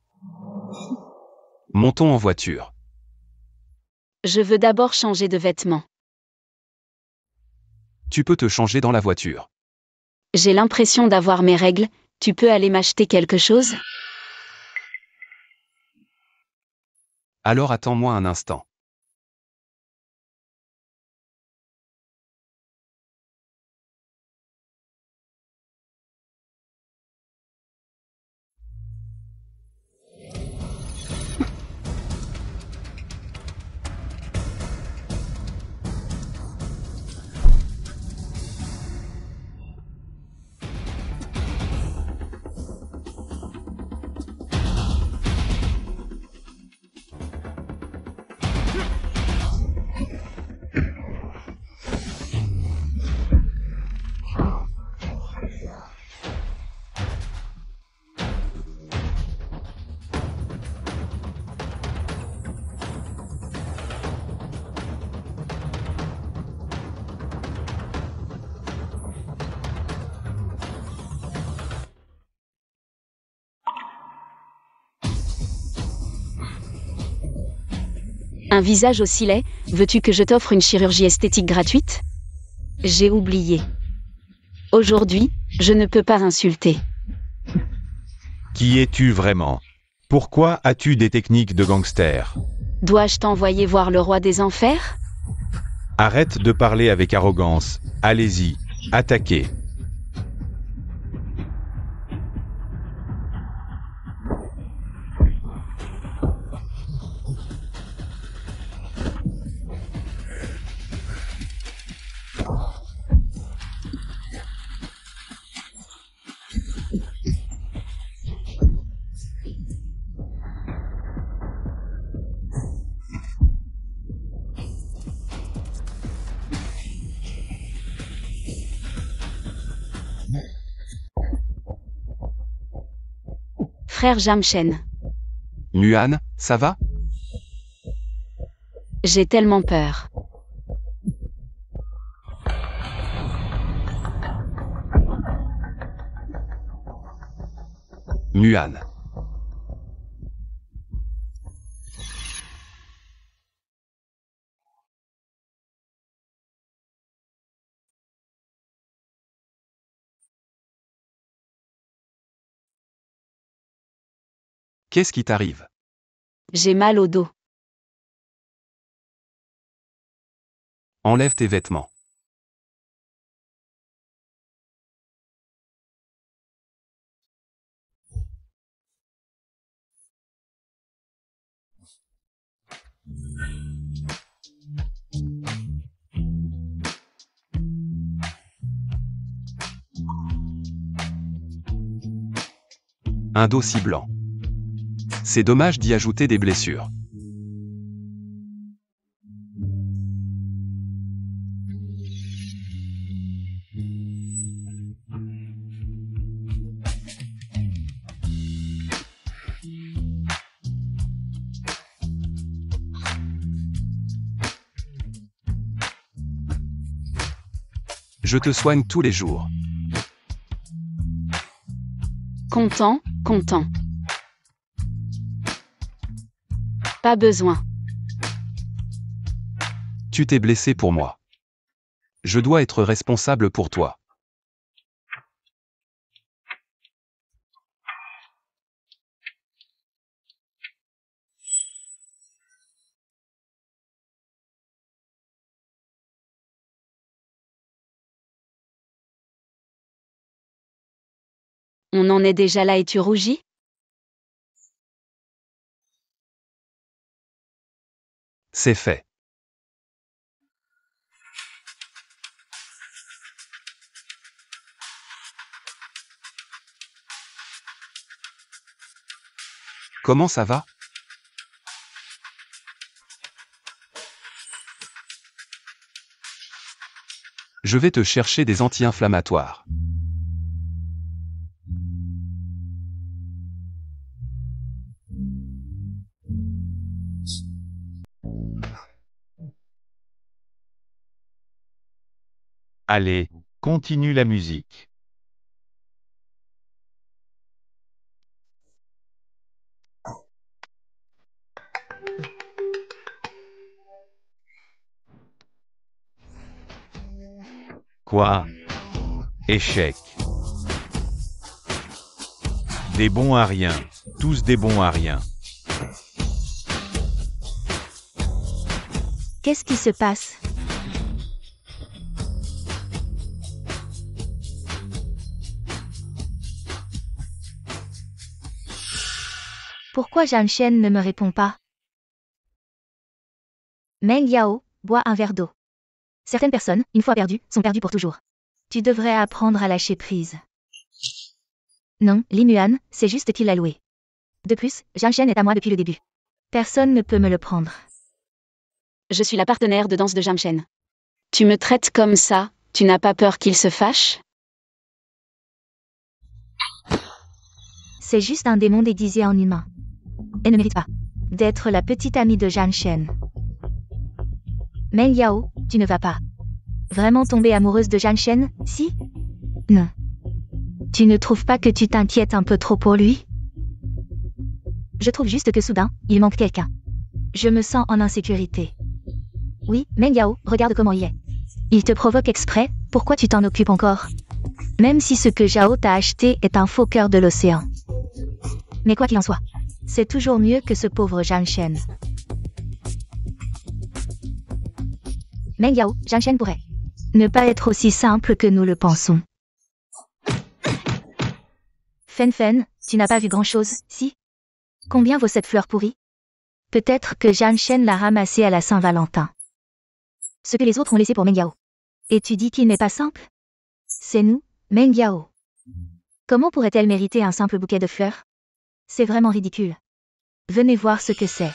Montons en voiture. Je veux d'abord changer de vêtements. Tu peux te changer dans la voiture. J'ai l'impression d'avoir mes règles, tu peux aller m'acheter quelque chose? Alors attends-moi un instant. Un visage aussi laid, veux-tu que je t'offre une chirurgie esthétique gratuite? J'ai oublié. Aujourd'hui, je ne peux pas insulter. Qui es-tu vraiment? Pourquoi as-tu des techniques de gangster? Dois-je t'envoyer voir le roi des enfers? Arrête de parler avec arrogance. Allez-y, attaquez. Frère Jiang Shen, Muan, ça va? j'ai tellement peur. Muan. Qu'est-ce qui t'arrive? J'ai mal au dos. Enlève tes vêtements. Un dos si blanc. C'est dommage d'y ajouter des blessures. Je te soigne tous les jours. Content, content. Pas besoin. Tu t'es blessé pour moi. Je dois être responsable pour toi. On en est déjà là et tu rougis? C'est fait. Comment ça va? Je vais te chercher des anti-inflammatoires. Allez, continue la musique. Quoi? Échec. Des bons à rien. Tous des bons à rien. Qu'est-ce qui se passe? Pourquoi Zhang Shen ne me répond pas? Meng Yao, bois un verre d'eau. Certaines personnes, une fois perdues, sont perdues pour toujours. Tu devrais apprendre à lâcher prise. Non, Li Muan, c'est juste qu'il l'a loué. De plus, Zhang Shen est à moi depuis le début. Personne ne peut me le prendre. Je suis la partenaire de danse de Zhang Shen. Tu me traites comme ça, tu n'as pas peur qu'il se fâche? C'est juste un démon déguisé en humain. Elle ne mérite pas d'être la petite amie de Zhang Shen. Meng Yao, tu ne vas pas vraiment tomber amoureuse de Zhang Shen, si? Non. Tu ne trouves pas que tu t'inquiètes un peu trop pour lui? Je trouve juste que soudain, il manque quelqu'un. Je me sens en insécurité. Oui, Meng Yao, regarde comment il est. Il te provoque exprès, pourquoi tu t'en occupes encore? Même si ce que Zhao t'a acheté est un faux cœur de l'océan. Mais quoi qu'il en soit, c'est toujours mieux que ce pauvre Zhang Shen. Meng Yao, Zhang Shen pourrait ne pas être aussi simple que nous le pensons. Fen Fen, tu n'as pas vu grand-chose, si? Combien vaut cette fleur pourrie? Peut-être que Zhang Shen l'a ramassée à la Saint-Valentin. Ce que les autres ont laissé pour Meng Yao. Et tu dis qu'il n'est pas simple? C'est nous, Meng Yao. Comment pourrait-elle mériter un simple bouquet de fleurs? C'est vraiment ridicule. Venez voir ce que c'est.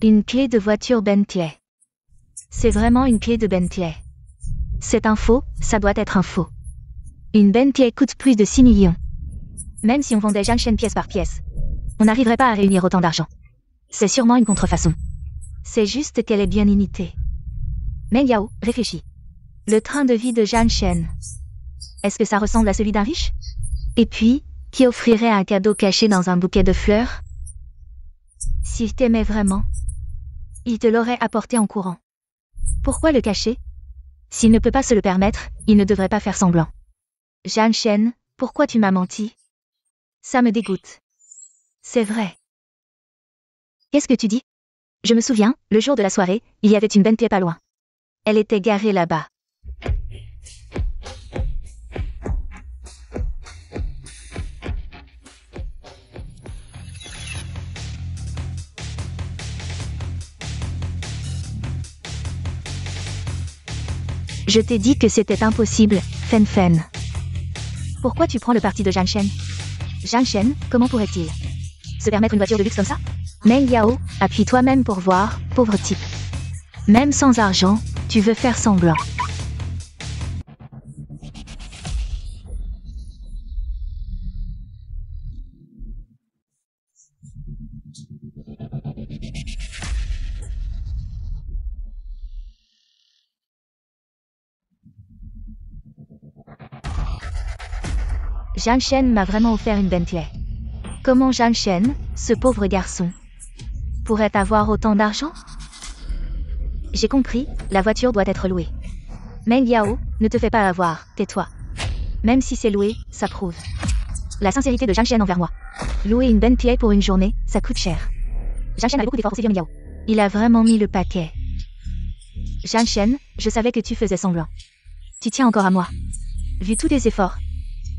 Une clé de voiture Bentley. C'est vraiment une clé de Bentley. C'est un faux, ça doit être un faux. Une Bentley coûte plus de 6 millions. Même si on vendait Zhang Shen pièce par pièce, on n'arriverait pas à réunir autant d'argent. C'est sûrement une contrefaçon. C'est juste qu'elle est bien imitée. Meng Yao, réfléchis. Le train de vie de Zhang Shen. Est-ce que ça ressemble à celui d'un riche? Et puis, qui offrirait un cadeau caché dans un bouquet de fleurs? S'il t'aimait vraiment, il te l'aurait apporté en courant. Pourquoi le cacher? S'il ne peut pas se le permettre, il ne devrait pas faire semblant. Zhang Shen, pourquoi tu m'as menti? Ça me dégoûte. C'est vrai. Qu'est-ce que tu dis? Je me souviens, le jour de la soirée, il y avait une Bentley pas loin. Elle était garée là-bas. Je t'ai dit que c'était impossible, Fen Fen. Pourquoi tu prends le parti de Zhang Shen? Zhang Shen, comment pourrait-il se permettre une voiture de luxe comme ça? Meng Yao, appuie toi-même pour voir, pauvre type. Même sans argent, tu veux faire semblant. Zhang Shen m'a vraiment offert une Bentley. Comment Zhang Shen, ce pauvre garçon, pourrait avoir autant d'argent? J'ai compris, la voiture doit être louée. Meng Yao, ne te fais pas avoir, tais-toi. Même si c'est loué, ça prouve la sincérité de Zhang Shen envers moi. Louer une Bentley pour une journée, ça coûte cher. Zhang Shen a beaucoup d'efforts pour séduire Meng Yao. Il a vraiment mis le paquet. Zhang Shen, je savais que tu faisais semblant. Tu tiens encore à moi. Vu tous tes efforts,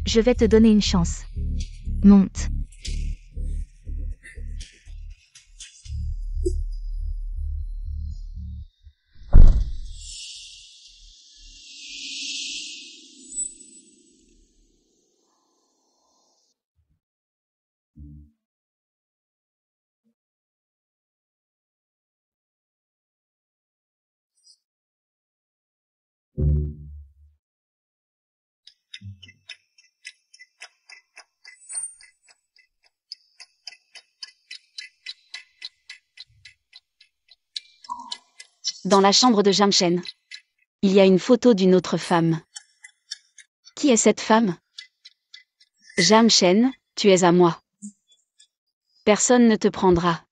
je vais te donner une chance. Monte. Dans la chambre de Zhang Shen, il y a une photo d'une autre femme. Qui est cette femme? Zhang Shen, tu es à moi. Personne ne te prendra.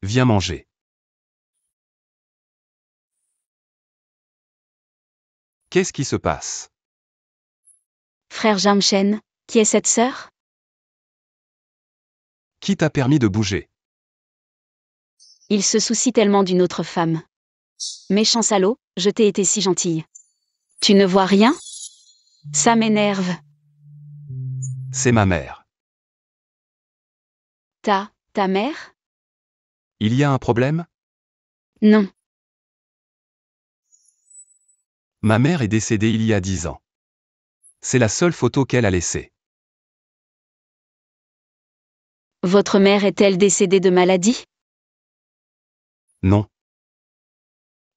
Viens manger. Qu'est-ce qui se passe? Frère Zhang Shen, qui est cette sœur? Qui t'a permis de bouger? Il se soucie tellement d'une autre femme. Méchant salaud, je t'ai été si gentille. Tu ne vois rien? Ça m'énerve. C'est ma mère. Ta mère? Il y a un problème? Non. Ma mère est décédée il y a 10 ans. C'est la seule photo qu'elle a laissée. Votre mère est-elle décédée de maladie? Non.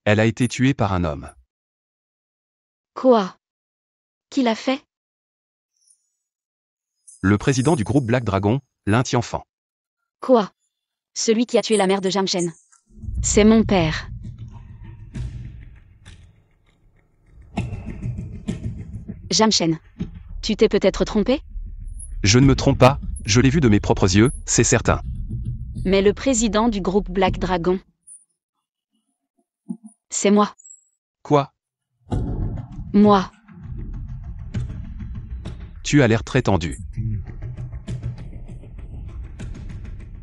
Elle a été tuée par un homme. Quoi? Qui l'a fait? Le président du groupe Black Dragon, Lin Tianfan. Quoi? Celui qui a tué la mère de Zhang Shen. C'est mon père. Zhang Shen. Tu t'es peut-être trompé? Je ne me trompe pas, je l'ai vu de mes propres yeux, c'est certain. Mais le président du groupe Black Dragon. C'est moi. Quoi? Moi. Tu as l'air très tendu.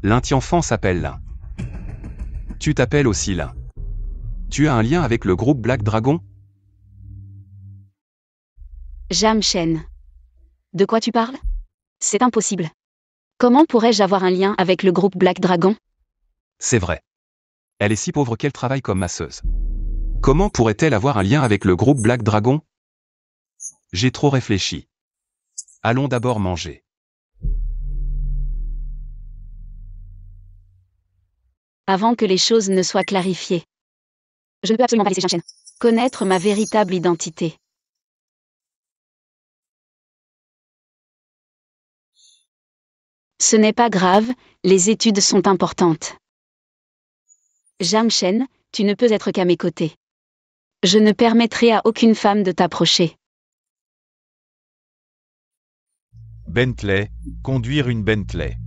Lin Tianfan s'appelle Lin. Tu t'appelles aussi Lin. Tu as un lien avec le groupe Black Dragon? Zhang Shen. De quoi tu parles? C'est impossible. Comment pourrais-je avoir un lien avec le groupe Black Dragon? C'est vrai. Elle est si pauvre qu'elle travaille comme masseuse. Comment pourrait-elle avoir un lien avec le groupe Black Dragon? J'ai trop réfléchi. Allons d'abord manger. Avant que les choses ne soient clarifiées. Je ne peux absolument pas laisser Zhang Shen connaître ma véritable identité. Ce n'est pas grave, les études sont importantes. Zhang Shen, tu ne peux être qu'à mes côtés. Je ne permettrai à aucune femme de t'approcher. Bentley, conduire une Bentley.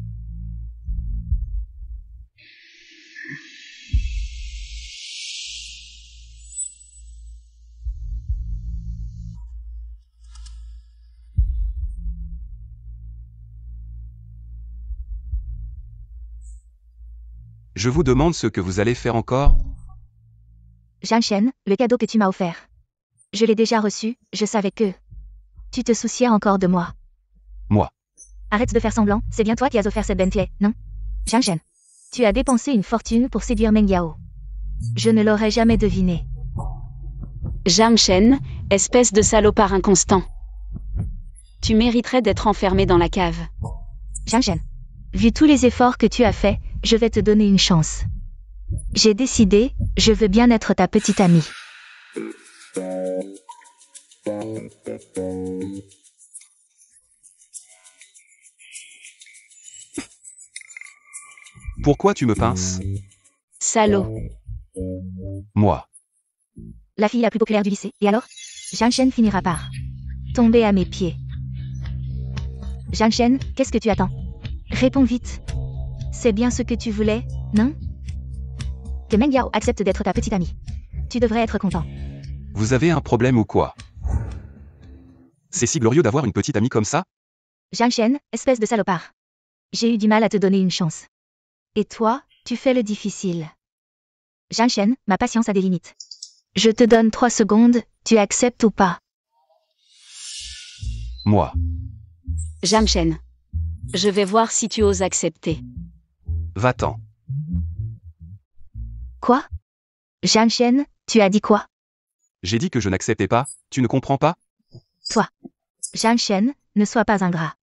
Je vous demande ce que vous allez faire encore? Zhang Shen, le cadeau que tu m'as offert. Je l'ai déjà reçu, je savais que tu te souciais encore de moi. Moi. Arrête de faire semblant, c'est bien toi qui as offert cette Bentley, non? Zhang Shen. Tu as dépensé une fortune pour séduire Meng Yao. Je ne l'aurais jamais deviné. Zhang Shen, espèce de salopard inconstant. Tu mériterais d'être enfermé dans la cave. Zhang Shen. Vu tous les efforts que tu as faits, je vais te donner une chance. J'ai décidé, je veux bien être ta petite amie. Pourquoi tu me pinces? Salaud. Moi. La fille la plus populaire du lycée. Et alors? Jiang Shen finira par tomber à mes pieds. Jiang Shen, qu'est-ce que tu attends? Réponds vite. C'est bien ce que tu voulais, non? Que Meng Yao accepte d'être ta petite amie. Tu devrais être content. Vous avez un problème ou quoi? C'est si glorieux d'avoir une petite amie comme ça? Jiang Shen, espèce de salopard. J'ai eu du mal à te donner une chance. Et toi, tu fais le difficile. Jiang Shen, ma patience a des limites. Je te donne 3 secondes, tu acceptes ou pas? Moi. Jiang Shen. Je vais voir si tu oses accepter. Va-t'en. Quoi? Jiang Shen, tu as dit quoi? J'ai dit que je n'acceptais pas, tu ne comprends pas? Toi. Jiang Shen, ne sois pas ingrat.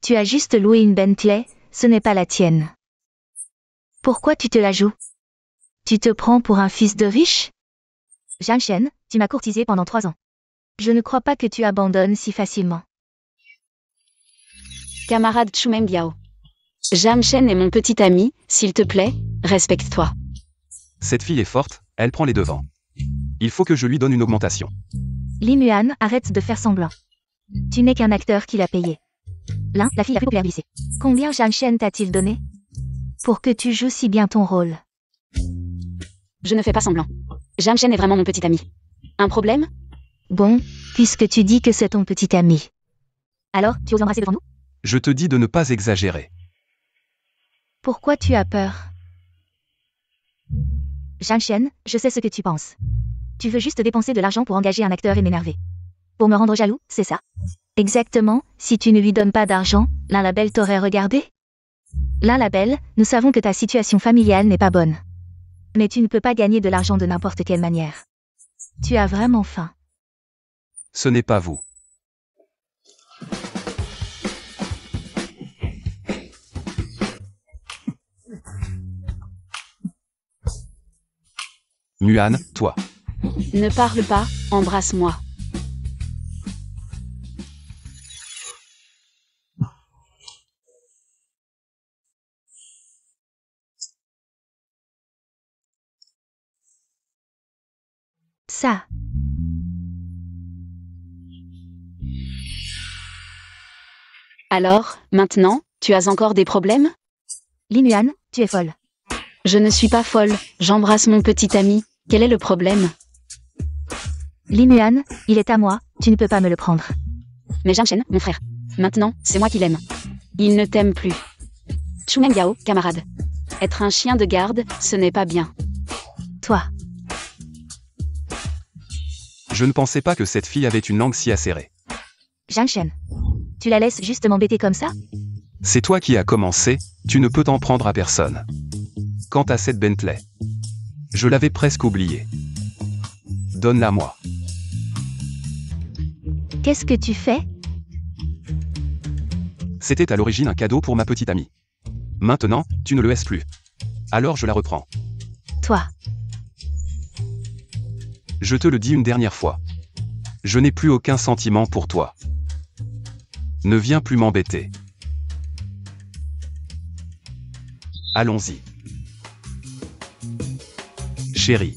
Tu as juste loué une Bentley, ce n'est pas la tienne. Pourquoi tu te la joues? Tu te prends pour un fils de riche? Jiang Shen, tu m'as courtisé pendant 3 ans. Je ne crois pas que tu abandonnes si facilement. Camarade Chu Mengyao. Jiang Shen est mon petit ami, s'il te plaît, respecte-toi. Cette fille est forte, elle prend les devants. Il faut que je lui donne une augmentation. Li Muan, arrête de faire semblant. Tu n'es qu'un acteur qui l'a payé. L'un, la fille la plus populaire du lycée. Combien Jiang Shen t'a-t-il donné? Pour que tu joues si bien ton rôle. Je ne fais pas semblant. Jiang Shen est vraiment mon petit ami. Un problème? Bon, puisque tu dis que c'est ton petit ami. Alors, tu oses l'embrasser devant nous? Je te dis de ne pas exagérer. Pourquoi tu as peur? Jiang Shen, je sais ce que tu penses. Tu veux juste dépenser de l'argent pour engager un acteur et m'énerver. Pour me rendre jaloux, c'est ça? Exactement, si tu ne lui donnes pas d'argent, l'un label t'aurait regardé? L'un label, nous savons que ta situation familiale n'est pas bonne. Mais tu ne peux pas gagner de l'argent de n'importe quelle manière. Tu as vraiment faim. Ce n'est pas vous. Muan, toi. Ne parle pas, embrasse-moi. Ça. Alors, maintenant, tu as encore des problèmes? Li Muan, tu es folle. Je ne suis pas folle, j'embrasse mon petit ami. Quel est le problème? Li Muan, il est à moi, tu ne peux pas me le prendre. Mais Jiang Shen, mon frère. Maintenant, c'est moi qui l'aime. Il ne t'aime plus. Chu Mengyao, camarade. Être un chien de garde, ce n'est pas bien. Toi. Je ne pensais pas que cette fille avait une langue si acérée. Jiang Shen. Tu la laisses juste m'embêter comme ça? C'est toi qui as commencé, tu ne peux t'en prendre à personne. Quant à cette Bentley, je l'avais presque oubliée. Donne-la moi. Qu'est-ce que tu fais? C'était à l'origine un cadeau pour ma petite amie. Maintenant, tu ne le laisses plus. Alors je la reprends. Toi. Je te le dis une dernière fois. Je n'ai plus aucun sentiment pour toi. Ne viens plus m'embêter. Allons-y. Chérie.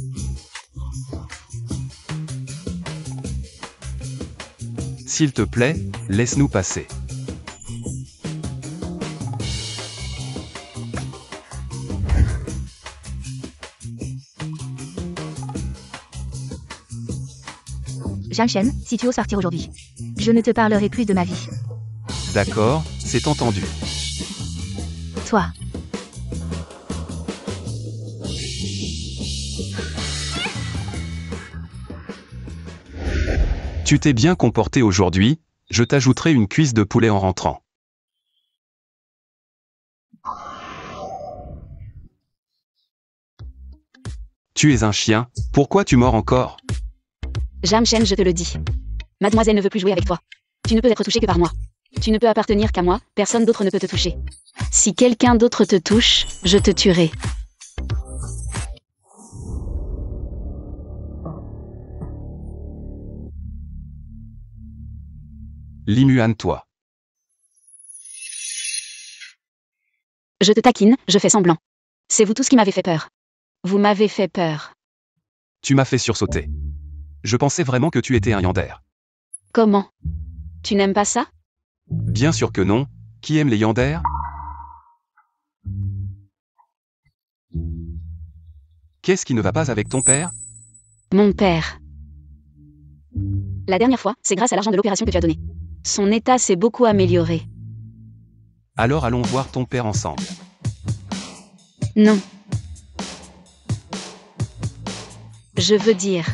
S'il te plaît, laisse-nous passer. Jiang Shen, si tu oses partir aujourd'hui, je ne te parlerai plus de ma vie. D'accord, c'est entendu. Toi. Tu t'es bien comporté aujourd'hui, je t'ajouterai une cuisse de poulet en rentrant. Tu es un chien, pourquoi tu mords encore? Jiang Shen, je te le dis. Mademoiselle ne veut plus jouer avec toi. Tu ne peux être touché que par moi. Tu ne peux appartenir qu'à moi, personne d'autre ne peut te toucher. Si quelqu'un d'autre te touche, je te tuerai. Li Muan, toi. Je te taquine, je fais semblant. C'est vous tous qui m'avez fait peur. Vous m'avez fait peur. Tu m'as fait sursauter. Je pensais vraiment que tu étais un Yandere. Comment? Tu n'aimes pas ça? Bien sûr que non. Qui aime les Yandere? Qu'est-ce qui ne va pas avec ton père? Mon père. La dernière fois, c'est grâce à l'argent de l'opération que tu as donné. Son état s'est beaucoup amélioré. Alors allons voir ton père ensemble. Non. Je veux dire.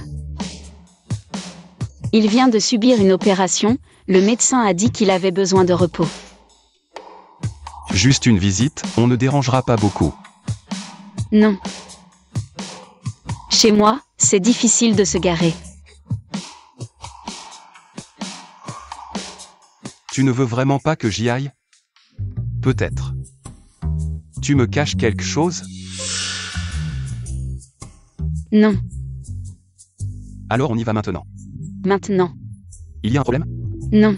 Il vient de subir une opération, le médecin a dit qu'il avait besoin de repos. Juste une visite, on ne dérangera pas beaucoup. Non. Chez moi, c'est difficile de se garer. Tu ne veux vraiment pas que j'y aille? Peut-être. Tu me caches quelque chose? Non. Alors on y va maintenant. Maintenant. Il y a un problème? Non.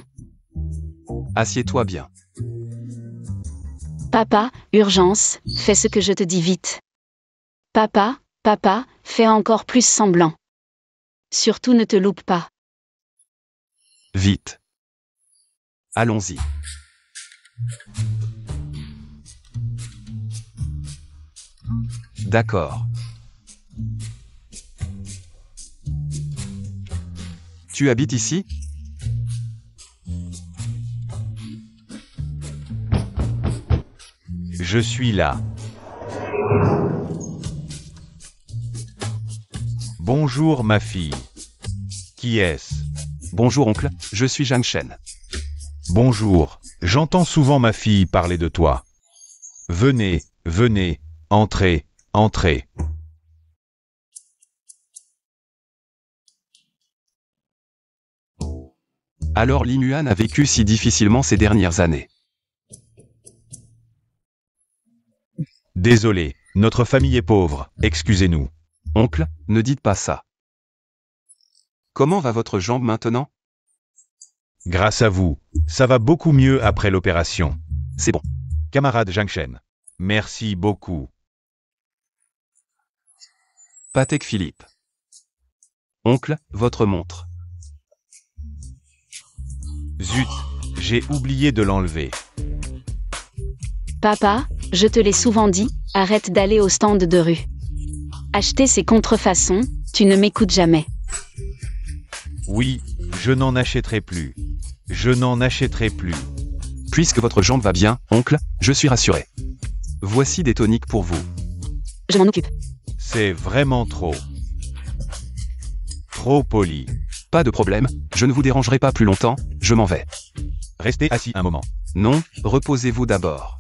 Assieds-toi bien. Papa, urgence, fais ce que je te dis vite. Papa, fais encore plus semblant. Surtout ne te loupe pas. Vite. Allons-y. D'accord. Tu habites ici? Je suis là. Bonjour ma fille. Qui est-ce? Bonjour oncle, je suis Zhang Shen. Bonjour. J'entends souvent ma fille parler de toi. Venez, venez, entrez, entrez. Alors Li Muan a vécu si difficilement ces dernières années. Désolé, notre famille est pauvre, excusez-nous. Oncle, ne dites pas ça. Comment va votre jambe maintenant? Grâce à vous, ça va beaucoup mieux après l'opération. C'est bon. Camarade Zhang Shen, merci beaucoup. Patek Philippe. Oncle, votre montre. Zut, j'ai oublié de l'enlever. Papa, je te l'ai souvent dit, arrête d'aller au stand de rue. Acheter ces contrefaçons, tu ne m'écoutes jamais. Oui, je n'en achèterai plus. Je n'en achèterai plus. Puisque votre jambe va bien, oncle, je suis rassuré. Voici des toniques pour vous. Je m'en occupe. C'est vraiment trop. Trop poli. Pas de problème, je ne vous dérangerai pas plus longtemps, je m'en vais. Restez assis un moment. Non, reposez-vous d'abord.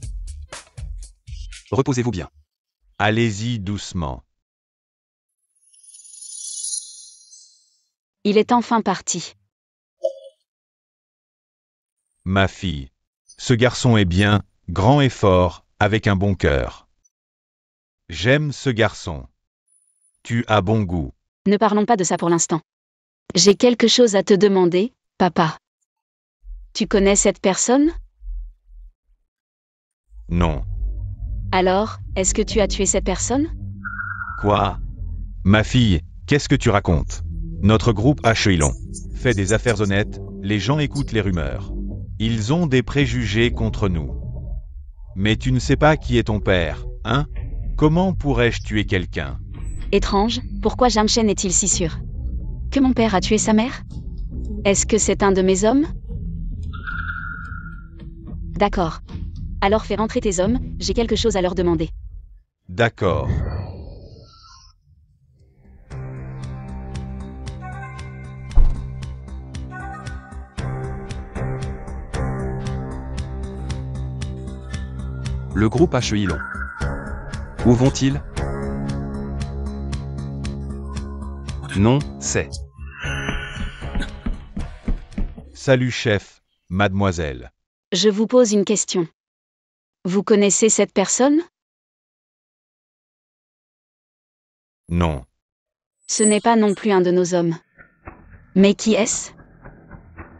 Reposez-vous bien. Allez-y doucement. Il est enfin parti. Ma fille. Ce garçon est bien, grand et fort, avec un bon cœur. J'aime ce garçon. Tu as bon goût. Ne parlons pas de ça pour l'instant. J'ai quelque chose à te demander, papa. Tu connais cette personne? Non. Alors, est-ce que tu as tué cette personne? Quoi? Ma fille, qu'est-ce que tu racontes? Notre groupe H-Ilon fait des affaires honnêtes, les gens écoutent les rumeurs. Ils ont des préjugés contre nous. Mais tu ne sais pas qui est ton père, hein? Comment pourrais-je tuer quelqu'un? Étrange, pourquoi Zhang Shen est-il si sûr? Que mon père a tué sa mère? Est-ce que c'est un de mes hommes? D'accord. Alors fais rentrer tes hommes, j'ai quelque chose à leur demander. D'accord. Le groupe H-Ilon. Où vont-ils? Non, c'est... Salut chef, mademoiselle. Je vous pose une question. Vous connaissez cette personne? Non. Ce n'est pas non plus un de nos hommes. Mais qui est-ce?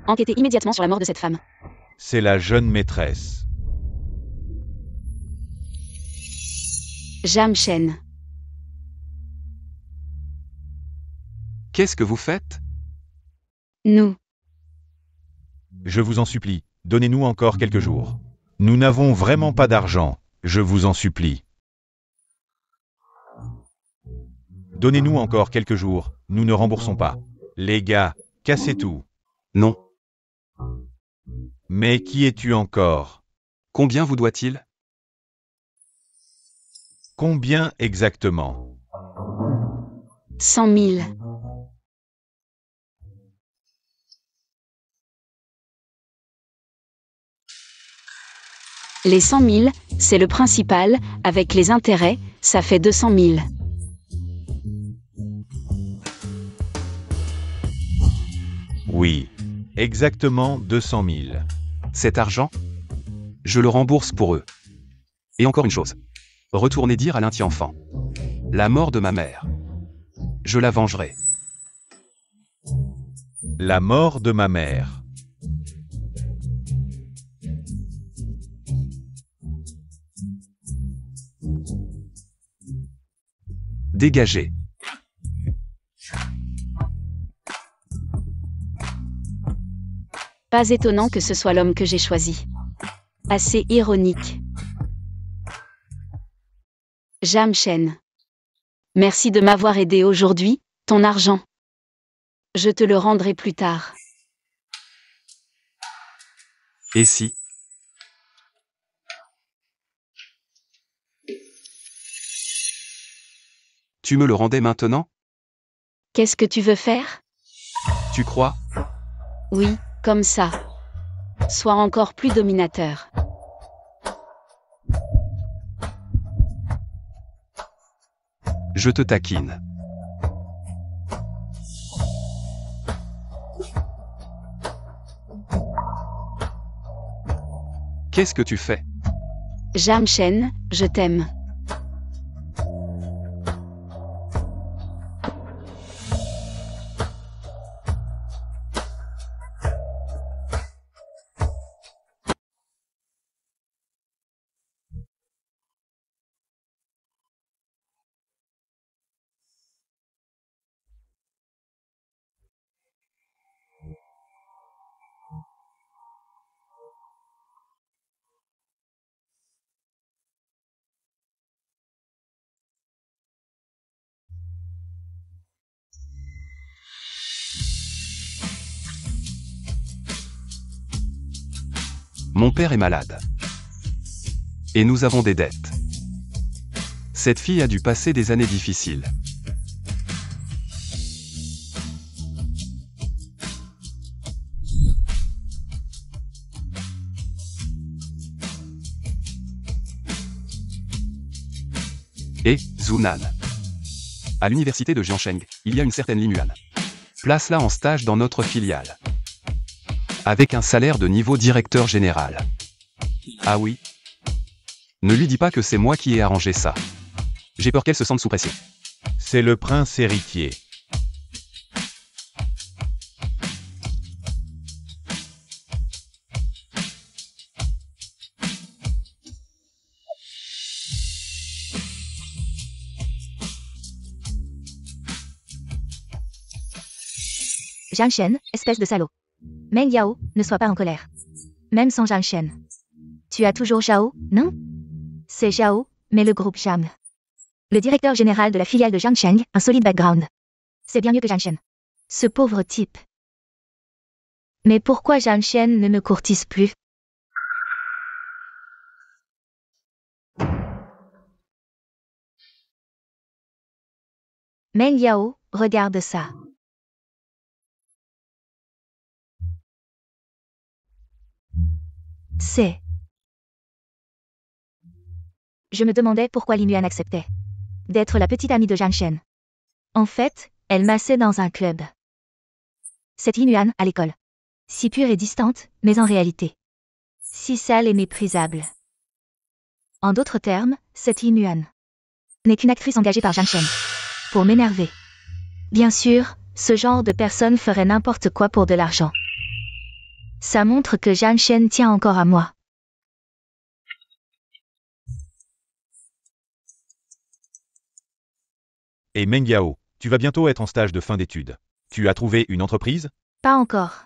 Enquêtez immédiatement sur la mort de cette femme. C'est la jeune maîtresse. Jam Chen. Qu'est-ce que vous faites? Nous. Je vous en supplie, donnez-nous encore quelques jours. Nous n'avons vraiment pas d'argent, je vous en supplie. Donnez-nous encore quelques jours, nous ne remboursons pas. Les gars, cassez tout. Non. Mais qui es-tu encore? Combien vous doit-il? Combien exactement? 100 000. Les 100 000, c'est le principal, avec les intérêts, ça fait 200 000. Oui, exactement 200 000. Cet argent? Je le rembourse pour eux. Et encore une chose. Retournez dire à l'inti-enfant. La mort de ma mère. Je la vengerai. La mort de ma mère. Dégagez. Pas étonnant que ce soit l'homme que j'ai choisi. Assez ironique. Jam Chen. Merci de m'avoir aidé aujourd'hui, ton argent. Je te le rendrai plus tard. Et si? Tu me le rendais maintenant? Qu'est-ce que tu veux faire? Tu crois? Oui, comme ça. Sois encore plus dominateur. Je te taquine. Qu'est-ce que tu fais? Jam Chen, je t'aime. Mon père est malade. Et nous avons des dettes. Cette fille a dû passer des années difficiles. Et, Zunan. À l'université de Jiangsheng, il y a une certaine Lin Yuan. Place-la en stage dans notre filiale. Avec un salaire de niveau directeur général. Ah oui? Ne lui dis pas que c'est moi qui ai arrangé ça. J'ai peur qu'elle se sente sous pression. C'est le prince héritier. Jiang Shen, espèce de salaud. Meng Yao, ne sois pas en colère. Même sans Jiang Shen. Tu as toujours Zhao, non? C'est Zhao, mais le groupe Jam. Le directeur général de la filiale de Jiangsheng, un solide background. C'est bien mieux que Jiang Shen. Ce pauvre type. Mais pourquoi Jiang Shen ne me courtise plus? Meng Yao, regarde ça. C'est... Je me demandais pourquoi Lin Yuan acceptait d'être la petite amie de Jiang Shen. En fait, elle massait dans un club. Cette Lin Yuan, à l'école. Si pure et distante, mais en réalité. Si sale et méprisable. En d'autres termes, cette Lin Yuan n'est qu'une actrice engagée par Jiang Shen. Pour m'énerver. Bien sûr, ce genre de personne ferait n'importe quoi pour de l'argent. Ça montre que Jiang Shen tient encore à moi. Et Meng Yao, tu vas bientôt être en stage de fin d'études. Tu as trouvé une entreprise? Pas encore.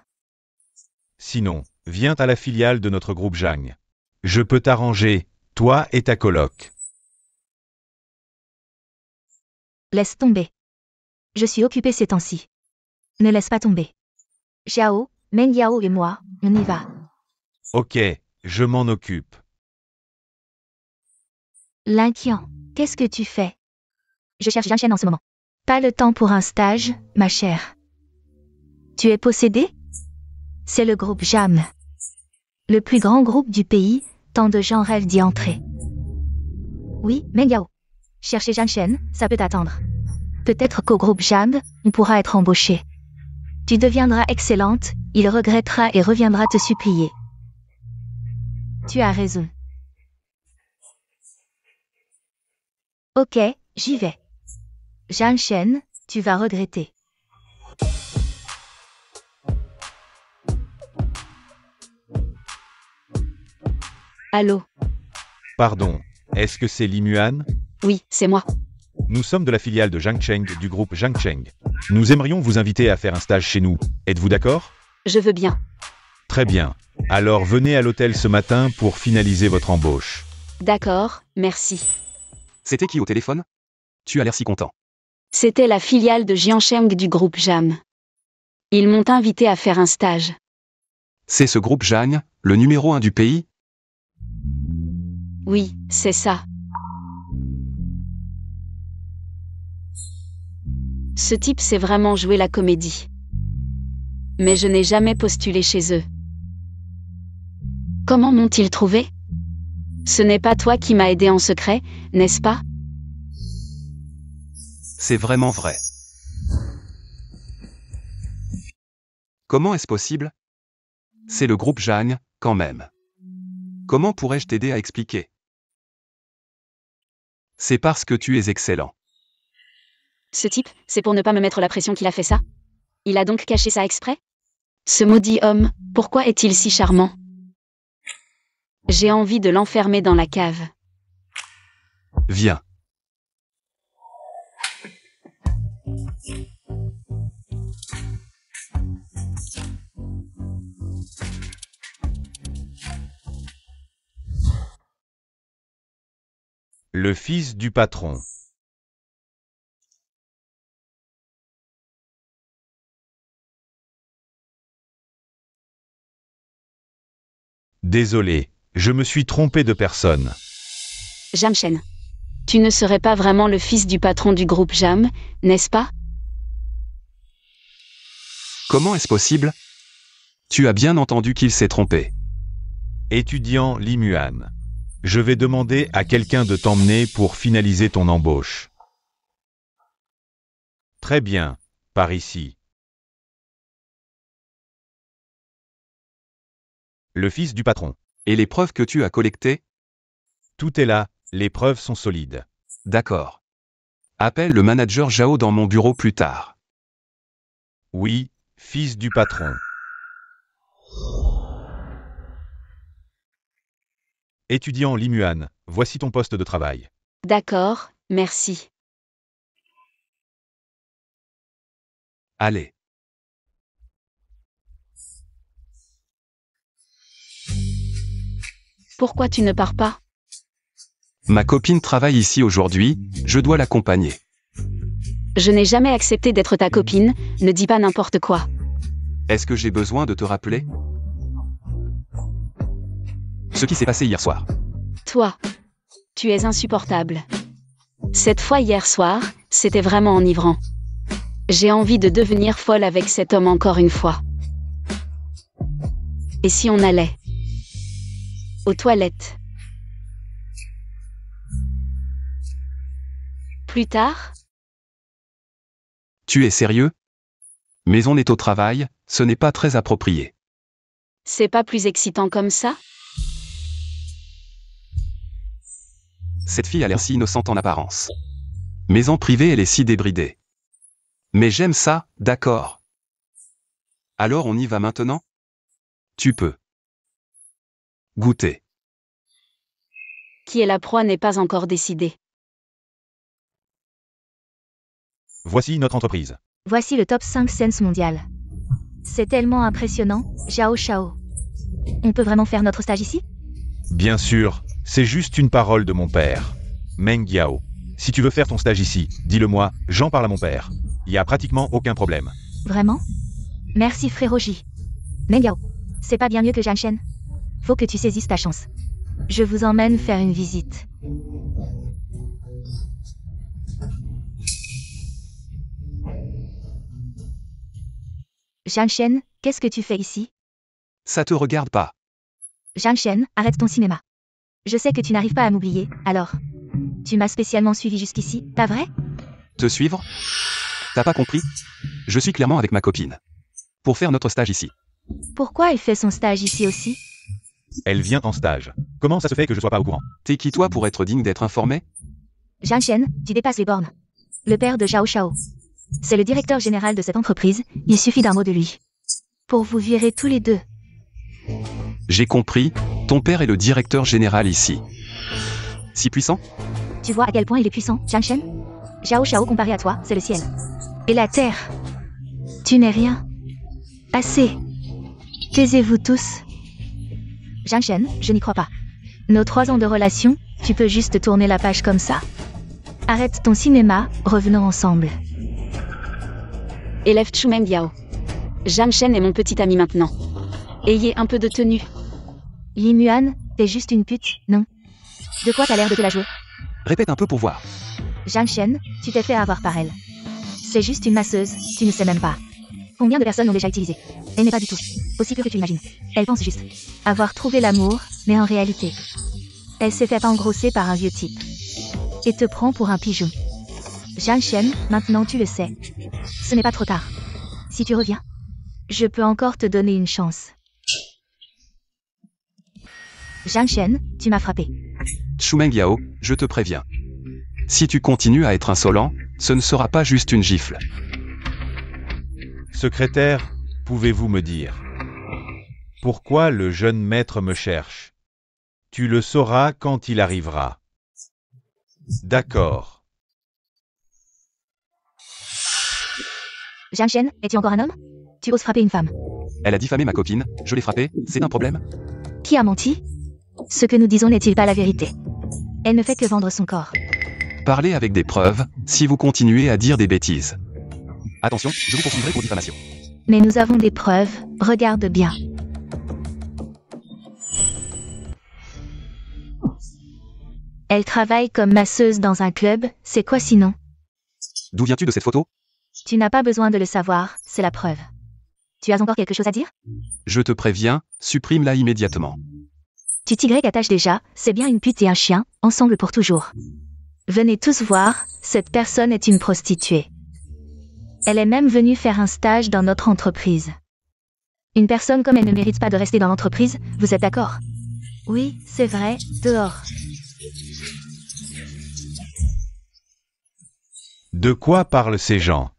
Sinon, viens à la filiale de notre groupe Zhang. Je peux t'arranger, toi et ta coloc. Laisse tomber. Je suis occupée ces temps-ci. Ne laisse pas tomber. Xiao, Meng Yao et moi, on y va. Ok, je m'en occupe. L'inquiant, qu'est-ce que tu fais? Je cherche Jiang Shen en ce moment. Pas le temps pour un stage, ma chère. Tu es possédé? C'est le groupe JAM. Le plus grand groupe du pays, tant de gens rêvent d'y entrer. Oui, Meng Yao. Chercher Jiang Shen, ça peut attendre. Peut-être qu'au groupe JAM, on pourra être embauché. Tu deviendras excellente, il regrettera et reviendra te supplier. Tu as raison. Ok, j'y vais. Jiang Shen, tu vas regretter. Allô? Pardon, est-ce que c'est Li Muan? Oui, c'est moi. Nous sommes de la filiale de Zhang Cheng du groupe Zhang Cheng. Nous aimerions vous inviter à faire un stage chez nous. Êtes-vous d'accord? Je veux bien. Très bien. Alors venez à l'hôtel ce matin pour finaliser votre embauche. D'accord, merci. C'était qui au téléphone? Tu as l'air si content. C'était la filiale de Jiansheng du groupe JAM. Ils m'ont invité à faire un stage. C'est ce groupe Zhang, le numéro 1 du pays? Oui, c'est ça. Ce type sait vraiment jouer la comédie. Mais je n'ai jamais postulé chez eux. Comment m'ont-ils trouvé? Ce n'est pas toi qui m'as aidé en secret, n'est-ce pas? C'est vraiment vrai. Comment est-ce possible? C'est le groupe Zhang, quand même. Comment pourrais-je t'aider à expliquer? C'est parce que tu es excellent. Ce type, c'est pour ne pas me mettre la pression qu'il a fait ça? Il a donc caché ça exprès? Ce maudit homme, pourquoi est-il si charmant? J'ai envie de l'enfermer dans la cave. Viens. Le fils du patron. Désolé, je me suis trompé de personne. Jiang Shen. Tu ne serais pas vraiment le fils du patron du groupe JAM, n'est-ce pas? Comment est-ce possible? Tu as bien entendu qu'il s'est trompé. Étudiant Li Muan. Je vais demander à quelqu'un de t'emmener pour finaliser ton embauche. Très bien, par ici. Le fils du patron. Et les preuves que tu as collectées? Tout est là, les preuves sont solides. D'accord. Appelle le manager Zhao dans mon bureau plus tard. Oui, fils du patron. Étudiant Li Muan, voici ton poste de travail. D'accord, merci. Allez. Pourquoi tu ne pars pas? Ma copine travaille ici aujourd'hui, je dois l'accompagner. Je n'ai jamais accepté d'être ta copine, ne dis pas n'importe quoi. Est-ce que j'ai besoin de te rappeler? Ce qui s'est passé hier soir. Toi, tu es insupportable. Cette fois hier soir, c'était vraiment enivrant. J'ai envie de devenir folle avec cet homme encore une fois. Et si on allait aux toilettes plus tard? Tu es sérieux? Mais on est au travail, ce n'est pas très approprié. C'est pas plus excitant comme ça? Cette fille a l'air si innocente en apparence. Mais en privé elle est si débridée. Mais j'aime ça, d'accord. Alors on y va maintenant? Tu peux. Goûter. Qui est la proie n'est pas encore décidé. Voici notre entreprise. Voici le top 5 Sense mondial. C'est tellement impressionnant, Zhao Shao. On peut vraiment faire notre stage ici? Bien sûr, c'est juste une parole de mon père. Meng Yao. Si tu veux faire ton stage ici, dis-le-moi, j'en parle à mon père. Il y a pratiquement aucun problème. Vraiment? Merci frérot J. Meng Yao, c'est pas bien mieux que Zhang Shen? Faut que tu saisisses ta chance. Je vous emmène faire une visite. Zhang Shen, qu'est-ce que tu fais ici? Ça te regarde pas. Zhang Shen, arrête ton cinéma. Je sais que tu n'arrives pas à m'oublier, alors. Tu m'as spécialement suivi jusqu'ici, pas vrai? Te suivre? T'as pas compris? Je suis clairement avec ma copine. Pour faire notre stage ici. Pourquoi elle fait son stage ici aussi? Elle vient en stage. Comment ça se fait que je sois pas au courant? T'es qui toi pour être digne d'être informé? Zhang Shen, tu dépasses les bornes. Le père de Zhao Shao. C'est le directeur général de cette entreprise, il suffit d'un mot de lui. Pour vous virer tous les deux. J'ai compris, ton père est le directeur général ici. Si puissant? Tu vois à quel point il est puissant, Zhang Shen? Zhao Shao comparé à toi, c'est le ciel. Et la terre. Tu n'es rien. Assez. Taisez-vous tous. Zhang Shen, je n'y crois pas. Nos 3 ans de relation, tu peux juste tourner la page comme ça. Arrête ton cinéma, revenons ensemble. Élève Chu Meng Yao. Zhang Shen est mon petit ami maintenant. Ayez un peu de tenue. Yi Muan, t'es juste une pute, non? De quoi t'as l'air de te la jouer? Répète un peu pour voir. Zhang Shen, tu t'es fait avoir par elle. C'est juste une masseuse, tu ne sais même pas. Combien de personnes l'ont déjà utilisée? Elle n'est pas du tout aussi pure que tu l'imagines. Elle pense juste avoir trouvé l'amour, mais en réalité, elle s'est fait engrosser par un vieux type. Et te prend pour un pigeon. Zhang Shen, maintenant tu le sais. Ce n'est pas trop tard. Si tu reviens, je peux encore te donner une chance. Zhang Shen, tu m'as frappé. Chu Meng Yao, je te préviens. Si tu continues à être insolent, ce ne sera pas juste une gifle. Secrétaire, pouvez-vous me dire pourquoi le jeune maître me cherche? Tu le sauras quand il arrivera. D'accord. Zhang Shen, es-tu encore un homme? Tu oses frapper une femme. Elle a diffamé ma copine, je l'ai frappée, c'est un problème? Qui a menti? Ce que nous disons n'est-il pas la vérité? Elle ne fait que vendre son corps. Parlez avec des preuves, si vous continuez à dire des bêtises. Attention, je vous poursuivrai pour diffamation. Mais nous avons des preuves, regarde bien. Elle travaille comme masseuse dans un club, c'est quoi sinon? D'où viens-tu de cette photo? Tu n'as pas besoin de le savoir, c'est la preuve. Tu as encore quelque chose à dire? Je te préviens, supprime-la immédiatement. Tu tigres attache déjà, c'est bien une pute et un chien, ensemble pour toujours. Venez tous voir, cette personne est une prostituée. Elle est même venue faire un stage dans notre entreprise. Une personne comme elle ne mérite pas de rester dans l'entreprise, vous êtes d'accord? Oui, c'est vrai, dehors. De quoi parlent ces gens?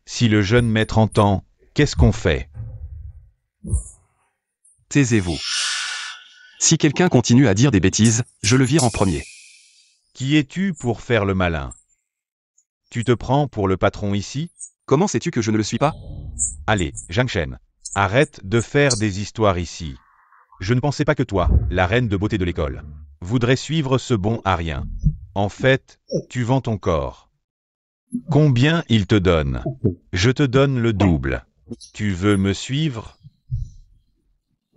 Si le jeune maître entend, qu'est-ce qu'on fait? Taisez-vous. Si quelqu'un continue à dire des bêtises, je le vire en premier. Qui es-tu pour faire le malin? Tu te prends pour le patron ici? Comment sais-tu que je ne le suis pas? Allez, Zhang Shen, arrête de faire des histoires ici. Je ne pensais pas que toi, la reine de beauté de l'école, voudrais suivre ce bon à rien. En fait, tu vends ton corps. Combien il te donne? Je te donne le double. Tu veux me suivre?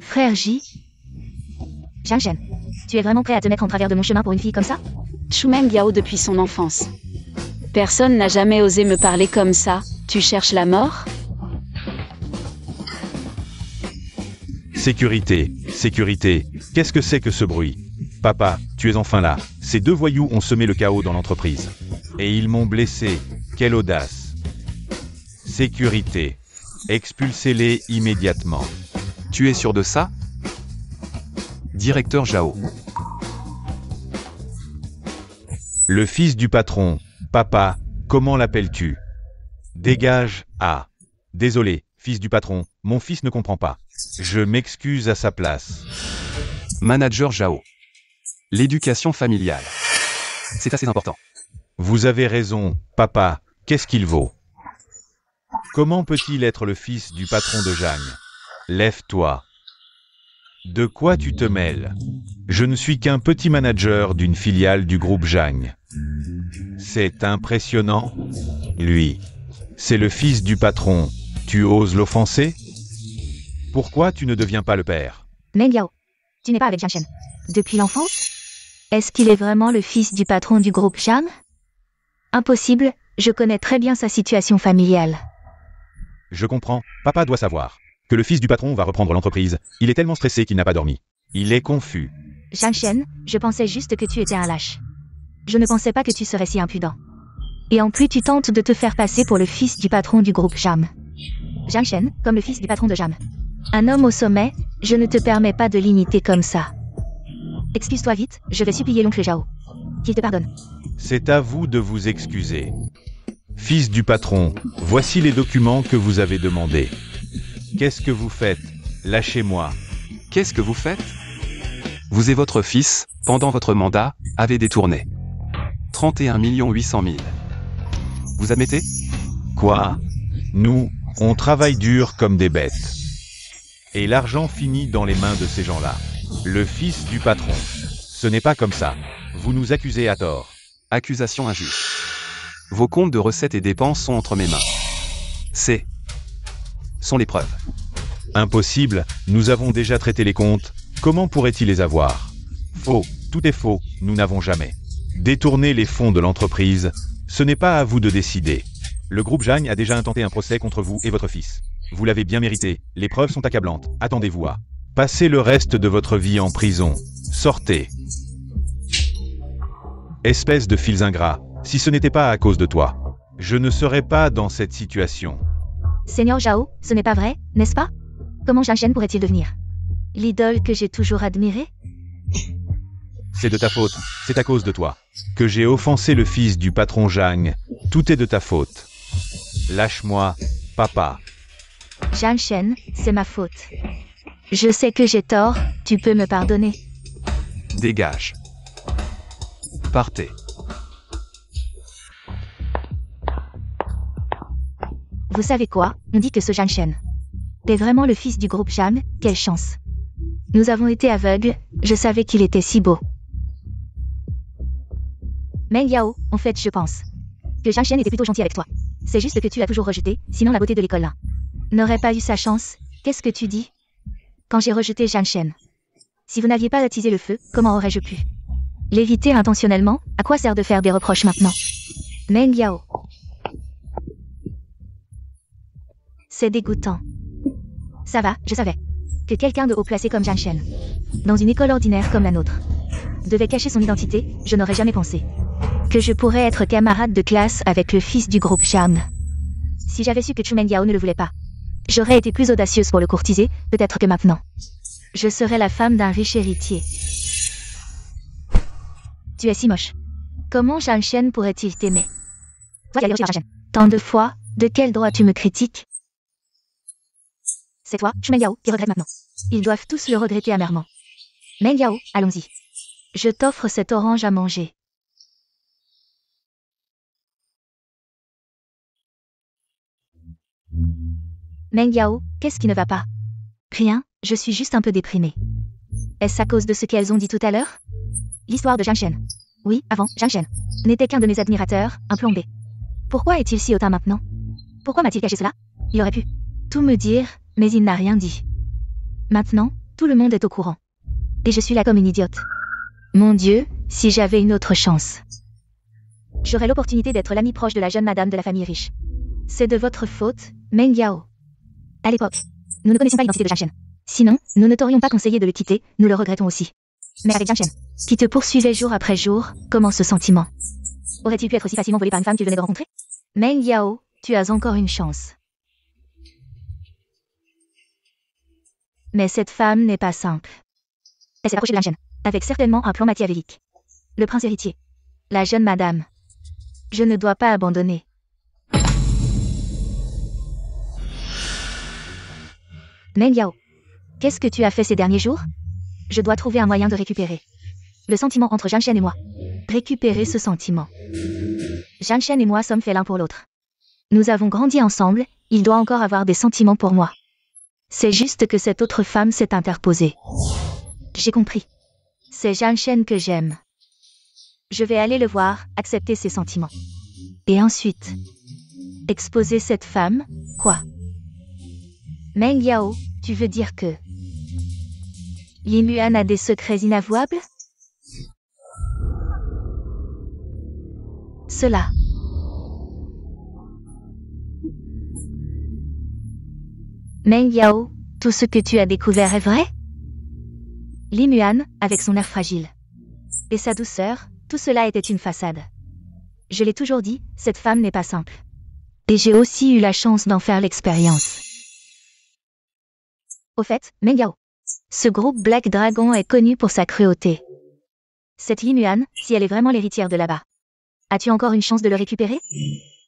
Frère J. Zhang Shen, tu es vraiment prêt à te mettre en travers de mon chemin pour une fille comme ça? Chu Meng Yao depuis son enfance. Personne n'a jamais osé me parler comme ça. Tu cherches la mort? Sécurité, sécurité, qu'est-ce que c'est que ce bruit? Papa, tu es enfin là. Ces 2 voyous ont semé le chaos dans l'entreprise. Et ils m'ont blessé. Quelle audace. Sécurité. Expulsez-les immédiatement. Tu es sûr de ça? Directeur Zhao. Le fils du patron. Papa, comment l'appelles-tu? Dégage, ah. Désolé, fils du patron, mon fils ne comprend pas. Je m'excuse à sa place. Manager Zhao. L'éducation familiale. C'est assez important. Vous avez raison, papa, qu'est-ce qu'il vaut? Comment peut-il être le fils du patron de Zhang? Lève-toi. De quoi tu te mêles? Je ne suis qu'un petit manager d'une filiale du groupe Zhang. C'est impressionnant. Lui, c'est le fils du patron. Tu oses l'offenser? Pourquoi tu ne deviens pas le père? Meng Yao, tu n'es pas avec Zhang Shen depuis l'enfance? Est-ce qu'il est vraiment le fils du patron du groupe Zhang? Impossible, je connais très bien sa situation familiale. Je comprends, papa doit savoir que le fils du patron va reprendre l'entreprise. Il est tellement stressé qu'il n'a pas dormi. Il est confus. Zhang Shen, je pensais juste que tu étais un lâche. Je ne pensais pas que tu serais si impudent. Et en plus tu tentes de te faire passer pour le fils du patron du groupe Jam. Zhang Shen, comme le fils du patron de Jam. Un homme au sommet, je ne te permets pas de l'imiter comme ça. Excuse-toi vite, je vais supplier l'oncle Zhao. Qu'il te pardonne. C'est à vous de vous excuser. Fils du patron, voici les documents que vous avez demandés. Qu'est-ce que vous faites? Lâchez-moi. Qu'est-ce que vous faites? Vous et votre fils, pendant votre mandat, avez détourné 31 800 000. Vous admettez? Quoi? Nous, on travaille dur comme des bêtes. Et l'argent finit dans les mains de ces gens-là. Le fils du patron. Ce n'est pas comme ça. Vous nous accusez à tort. Accusation injuste. Vos comptes de recettes et dépenses sont entre mes mains. Sont les preuves. Impossible, nous avons déjà traité les comptes. Comment pourrait-il les avoir? Faux, tout est faux, nous n'avons jamais détourné les fonds de l'entreprise. Ce n'est pas à vous de décider. Le groupe Zhang a déjà intenté un procès contre vous et votre fils. Vous l'avez bien mérité, les preuves sont accablantes. Attendez-vous à passer le reste de votre vie en prison. Sortez. Espèce de fils ingrats, si ce n'était pas à cause de toi, je ne serais pas dans cette situation. Seigneur Zhao, ce n'est pas vrai, n'est-ce pas? Comment Zhang Shen pourrait-il devenir l'idole que j'ai toujours admirée? C'est de ta faute, c'est à cause de toi que j'ai offensé le fils du patron Zhang. Tout est de ta faute. Lâche-moi, papa. Zhang Shen, c'est ma faute. Je sais que j'ai tort, tu peux me pardonner. Dégage. Partez. Vous savez quoi? On dit que ce Zhang Shen est vraiment le fils du groupe Jam, quelle chance. Nous avons été aveugles, je savais qu'il était si beau. Meng Yao, en fait je pense que Zhang Shen était plutôt gentil avec toi. C'est juste que tu l'as toujours rejeté, sinon la beauté de l'école là n'aurait pas eu sa chance. Qu'est-ce que tu dis? Quand j'ai rejeté Zhang Shen, si vous n'aviez pas attisé le feu, comment aurais-je pu l'éviter intentionnellement? À quoi sert de faire des reproches maintenant? Meng Yao. C'est dégoûtant. Ça va, je savais que quelqu'un de haut placé comme Zhang Shen, dans une école ordinaire comme la nôtre, devait cacher son identité. Je n'aurais jamais pensé que je pourrais être camarade de classe avec le fils du groupe Jam. Si j'avais su que Chu Meng Yao ne le voulait pas, j'aurais été plus audacieuse pour le courtiser, peut-être que maintenant, je serais la femme d'un riche héritier. Tu es si moche. Comment Zhang Shen pourrait-il t'aimer? Toi, Zhang Shen. Tant de fois, de quel droit tu me critiques? C'est toi, Chu Meng Yao, qui regrette maintenant. Ils doivent tous le regretter amèrement. Meng Yao, allons-y. Je t'offre cette orange à manger. Meng Yao, qu'est-ce qui ne va pas? Rien, je suis juste un peu déprimée. Est-ce à cause de ce qu'elles ont dit tout à l'heure? L'histoire de Zhang Shen. Oui, avant, Zhang Shen n'était qu'un de mes admirateurs, un plombé. Pourquoi est-il si hautain maintenant? Pourquoi m'a-t-il caché cela? Il aurait pu tout me dire, mais il n'a rien dit. Maintenant, tout le monde est au courant. Et je suis là comme une idiote. Mon Dieu, si j'avais une autre chance. J'aurais l'opportunité d'être l'amie proche de la jeune madame de la famille riche. C'est de votre faute, Meng Yao. À l'époque, nous ne connaissions pas l'identité de Zhang Shen. Sinon, nous ne t'aurions pas conseillé de le quitter, nous le regrettons aussi. Mais avec Zhang Shen, qui te poursuivait jour après jour, comment ce sentiment? Aurait-il pu être aussi facilement volé par une femme qu'il venait de rencontrer? Meng Yao, tu as encore une chance. Mais cette femme n'est pas simple. Elle s'est approchée de Zhang Shen, avec certainement un plan machiavélique. Le prince héritier. La jeune madame. Je ne dois pas abandonner. Meng Yao, qu'est-ce que tu as fait ces derniers jours? Je dois trouver un moyen de récupérer le sentiment entre Zhang Shen et moi. Récupérer ce sentiment. Zhang Shen et moi sommes faits l'un pour l'autre. Nous avons grandi ensemble, il doit encore avoir des sentiments pour moi. C'est juste que cette autre femme s'est interposée. J'ai compris. C'est Zhang Shen que j'aime. Je vais aller le voir, accepter ses sentiments. Et ensuite, exposer cette femme, quoi? Meng Yao, tu veux dire que Li Muan a des secrets inavouables? Cela. Meng Yao, tout ce que tu as découvert est vrai? Li Muan, avec son air fragile. Et sa douceur, tout cela était une façade. Je l'ai toujours dit, cette femme n'est pas simple. Et j'ai aussi eu la chance d'en faire l'expérience. Au fait, Meng Yao. Ce groupe Black Dragon est connu pour sa cruauté. Cette Li Muan, si elle est vraiment l'héritière de là-bas, as-tu encore une chance de le récupérer?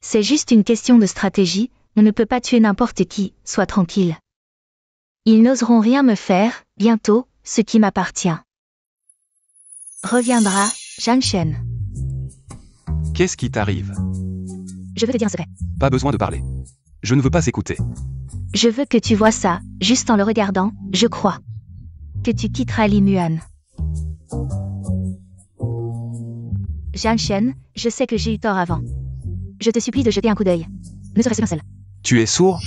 C'est juste une question de stratégie, on ne peut pas tuer n'importe qui, sois tranquille. Ils n'oseront rien me faire, bientôt, ce qui m'appartient. Reviendra, Zhang Shen. Qu'est-ce qui t'arrive? Je veux te dire un secret. Pas besoin de parler. Je ne veux pas écouter. Je veux que tu vois ça, juste en le regardant, je crois. Que tu quitteras Li Muan. Zhang Shen, je sais que j'ai eu tort avant. Je te supplie de jeter un coup d'œil. Ne serait-ce qu'un seul. Tu es sourd?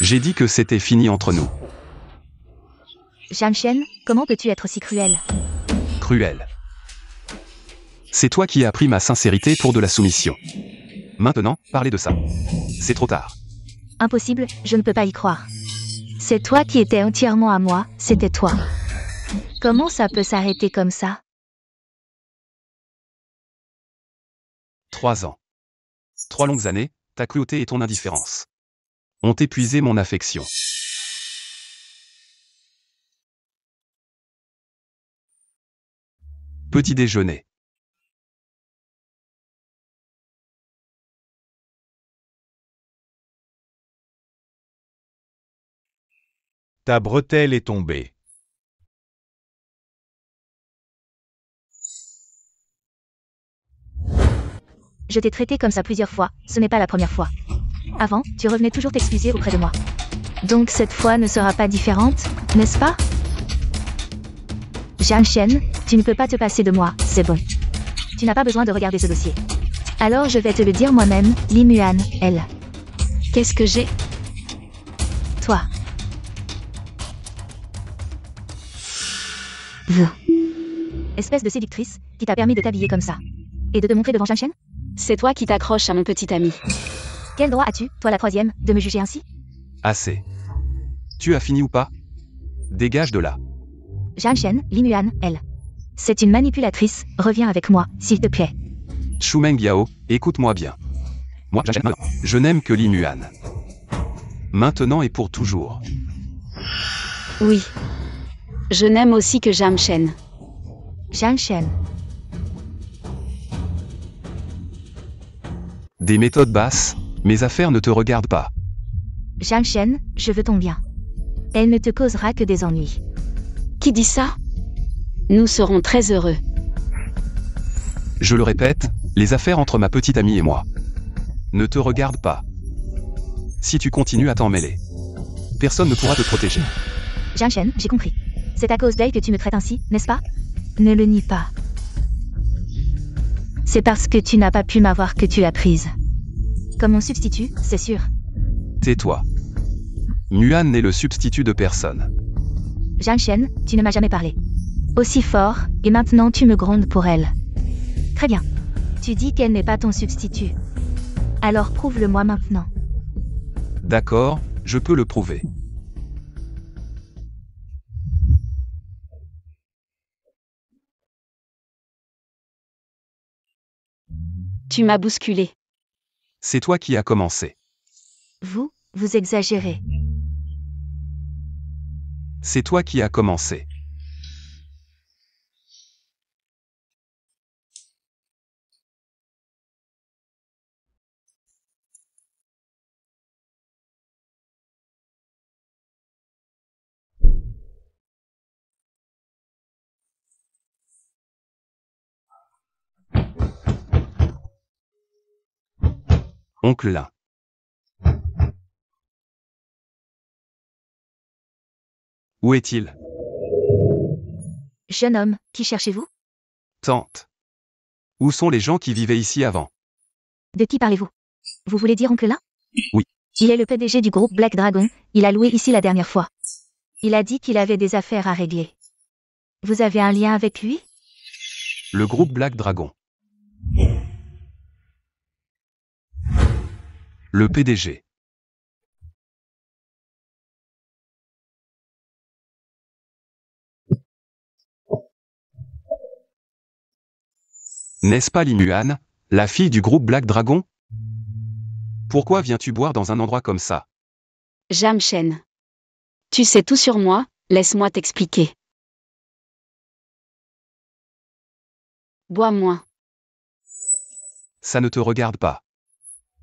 J'ai dit que c'était fini entre nous. Zhang Shen, comment peux-tu être si cruel? Cruel. C'est toi qui as pris ma sincérité pour de la soumission. Maintenant, parlez de ça. C'est trop tard. Impossible, je ne peux pas y croire. C'est toi qui étais entièrement à moi, c'était toi. Comment ça peut s'arrêter comme ça? 3 ans. 3 longues années, ta cruauté et ton indifférence ont épuisé mon affection. Petit déjeuner. Ta bretelle est tombée. Je t'ai traité comme ça plusieurs fois, ce n'est pas la première fois. Avant, tu revenais toujours t'excuser auprès de moi. Donc cette fois ne sera pas différente, n'est-ce pas? Zhang Shen, tu ne peux pas te passer de moi, c'est bon. Tu n'as pas besoin de regarder ce dossier. Alors je vais te le dire moi-même, Li Muan, elle. Qu'est-ce que j'ai? Toi. Vous. Espèce de séductrice, qui t'a permis de t'habiller comme ça. Et de te montrer devant Zhang Shen? C'est toi qui t'accroches à mon petit ami. Quel droit as-tu, toi la troisième, de me juger ainsi? Assez. Tu as fini ou pas? Dégage de là. Zhang Shen, Li Muan, elle. C'est une manipulatrice, reviens avec moi, s'il te plaît. Chumeng Yao, écoute-moi bien. Moi, je n'aime que Li Muan. Maintenant et pour toujours. Oui. Je n'aime aussi que Zhang Shen. Zhang Shen. Des méthodes basses, mes affaires ne te regardent pas. Zhang Shen, je veux ton bien. Elle ne te causera que des ennuis. Qui dit ça? Nous serons très heureux. Je le répète, les affaires entre ma petite amie et moi ne te regardent pas. Si tu continues à t'en mêler, personne ne pourra te protéger. Zhang Shen, j'ai compris. C'est à cause d'elle que tu me traites ainsi, n'est-ce pas? Ne le nie pas. C'est parce que tu n'as pas pu m'avoir que tu l'as prise. Comme mon substitut, c'est sûr. Tais-toi. Muan n'est le substitut de personne. Zhang Shen, tu ne m'as jamais parlé aussi fort, et maintenant tu me grondes pour elle. Très bien. Tu dis qu'elle n'est pas ton substitut. Alors prouve-le-moi maintenant. D'accord, je peux le prouver. Tu m'as bousculé. C'est toi qui as commencé. Vous exagérez. C'est toi qui as commencé. Oncle Lin. Où est-il? Jeune homme, qui cherchez-vous? Tante. Où sont les gens qui vivaient ici avant? De qui parlez-vous? Vous voulez dire oncle Lin? Oui. Il est le PDG du groupe Black Dragon, il a loué ici la dernière fois. Il a dit qu'il avait des affaires à régler. Vous avez un lien avec lui? Le groupe Black Dragon. Le PDG. N'est-ce pas Limuan, la fille du groupe Black Dragon? Pourquoi viens-tu boire dans un endroit comme ça? Jamshen. Tu sais tout sur moi, laisse-moi t'expliquer. Bois-moi. Ça ne te regarde pas.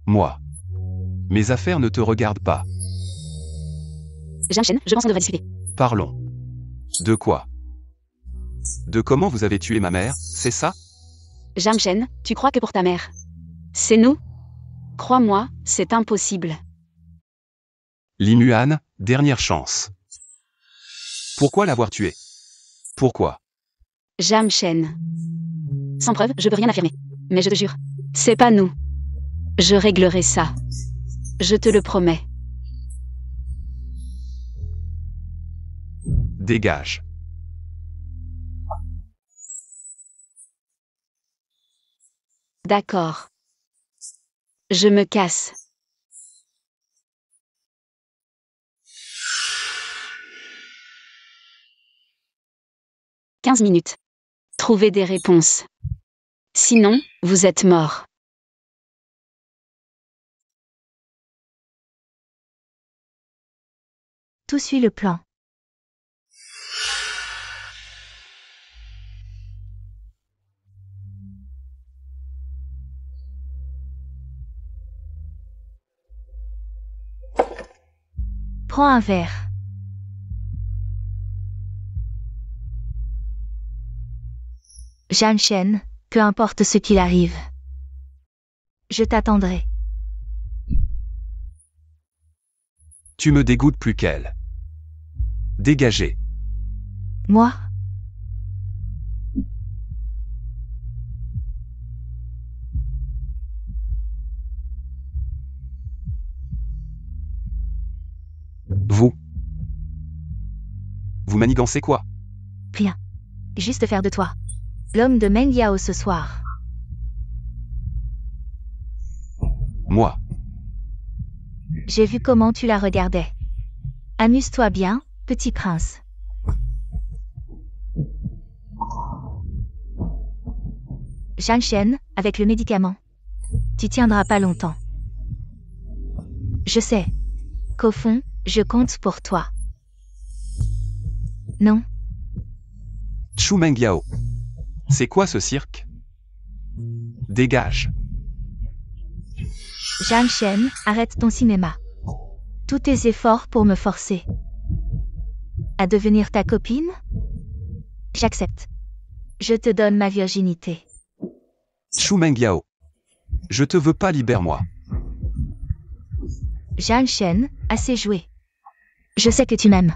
Moi. Mes affaires ne te regardent pas. Jamshen, je pense qu'on devrait discuter. Parlons. De quoi? De comment vous avez tué ma mère, c'est ça? Jamshen, tu crois que pour ta mère, c'est nous? Crois-moi, c'est impossible. Limuan, dernière chance. Pourquoi l'avoir tué? Pourquoi? Jamshen. Sans preuve, je peux rien affirmer. Mais je te jure, c'est pas nous. Je réglerai ça. Je te le promets. Dégage. D'accord. Je me casse. « 15 minutes. Trouvez des réponses. Sinon, vous êtes mort. Tout suit le plan. Prends un verre. Jamshen, peu importe ce qu'il arrive. Je t'attendrai. Tu me dégoûtes plus qu'elle. Dégagez. Moi? Vous. Vous manigancez quoi? Rien. Juste faire de toi l'homme de Meng Yao ce soir. Moi. J'ai vu comment tu la regardais. Amuse-toi bien, petit prince. Jamshen, avec le médicament. Tu tiendras pas longtemps. Je sais qu'au fond, je compte pour toi. Non? Chu Mengyao. C'est quoi ce cirque? Dégage. Jamshen, arrête ton cinéma. Tous tes efforts pour me forcer à devenir ta copine? J'accepte. Je te donne ma virginité. Chu Mengyao. Je te veux pas, libère-moi. Jamshen, assez joué. Je sais que tu m'aimes.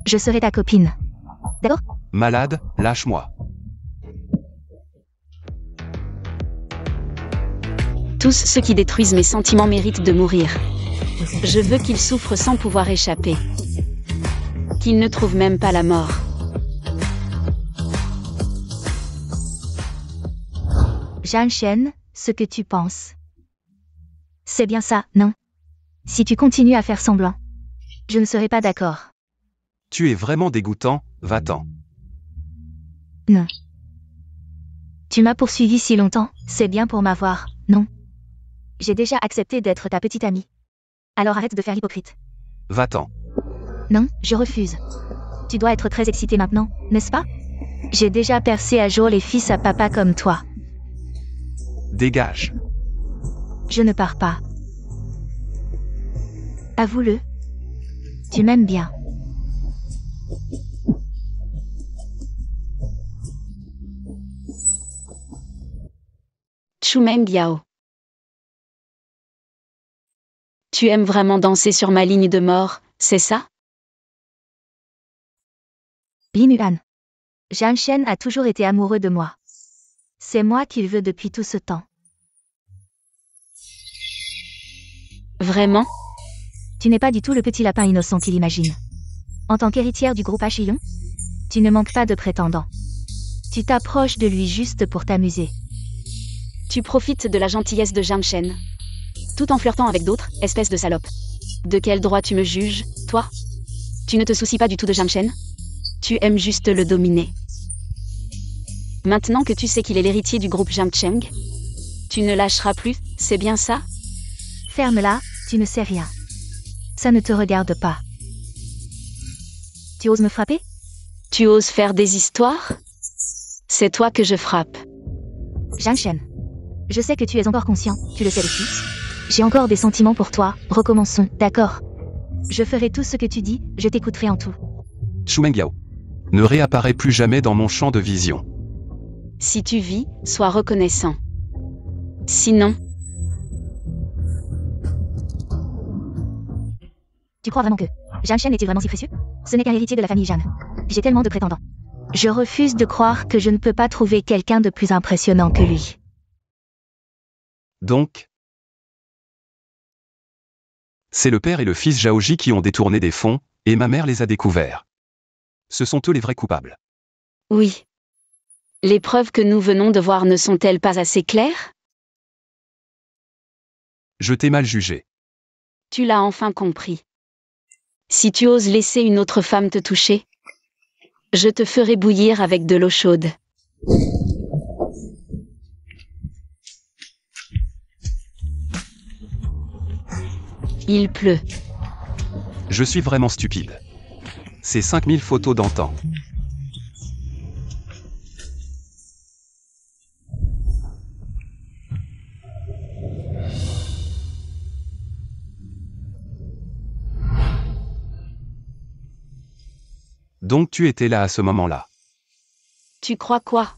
Je serai ta copine. D'accord? Malade, lâche-moi. Tous ceux qui détruisent mes sentiments méritent de mourir. Je veux qu'ils souffrent sans pouvoir échapper. Qu'ils ne trouvent même pas la mort. Jamshen, ce que tu penses. C'est bien ça, non? Si tu continues à faire semblant, je ne serai pas d'accord. Tu es vraiment dégoûtant, va-t'en. Non. Tu m'as poursuivi si longtemps, c'est bien pour m'avoir, non? J'ai déjà accepté d'être ta petite amie. Alors arrête de faire l'hypocrite. Va-t'en. Non, je refuse. Tu dois être très excité maintenant, n'est-ce pas? J'ai déjà percé à jour les fils à papa comme toi. Dégage. Je ne pars pas. Avoue-le. Tu m'aimes bien. Chu Mengyao. Tu aimes vraiment danser sur ma ligne de mort, c'est ça? Li Muan. Jiang Shen a toujours été amoureux de moi. C'est moi qu'il veut depuis tout ce temps. Vraiment? Tu n'es pas du tout le petit lapin innocent qu'il imagine. En tant qu'héritière du groupe Hachillon, tu ne manques pas de prétendants. Tu t'approches de lui juste pour t'amuser. Tu profites de la gentillesse de Jiang Shen. Tout en flirtant avec d'autres, espèce de salope. De quel droit tu me juges, toi? Tu ne te soucies pas du tout de Jiang Shen? Tu aimes juste le dominer. Maintenant que tu sais qu'il est l'héritier du groupe Jiang Cheng, tu ne lâcheras plus, c'est bien ça? Ferme-la, tu ne sais rien. Ça ne te regarde pas. Tu oses me frapper? Tu oses faire des histoires? C'est toi que je frappe. Jiang Shen. Je sais que tu es encore conscient, tu le sais aussi. J'ai encore des sentiments pour toi, recommençons, d'accord? Je ferai tout ce que tu dis, je t'écouterai en tout. Shu Mengyao. Ne réapparaît plus jamais dans mon champ de vision. Si tu vis, sois reconnaissant. Sinon, Tu crois vraiment que Jiang Shen est-il vraiment si précieux? Ce n'est qu'un héritier de la famille Jiang. J'ai tellement de prétendants. Je refuse de croire que je ne peux pas trouver quelqu'un de plus impressionnant que lui. Donc, c'est le père et le fils Zhaoji qui ont détourné des fonds, et ma mère les a découverts. Ce sont eux les vrais coupables. oui. Les preuves que nous venons de voir ne sont-elles pas assez claires? Je t'ai mal jugé. Tu l'as enfin compris. Si tu oses laisser une autre femme te toucher, je te ferai bouillir avec de l'eau chaude. Il pleut. Je suis vraiment stupide. Ces 5000 photos d'antan. Donc tu étais là à ce moment-là. Tu crois quoi?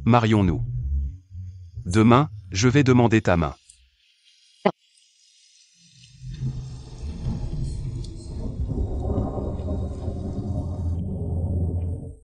Marions-nous. Demain, je vais demander ta main.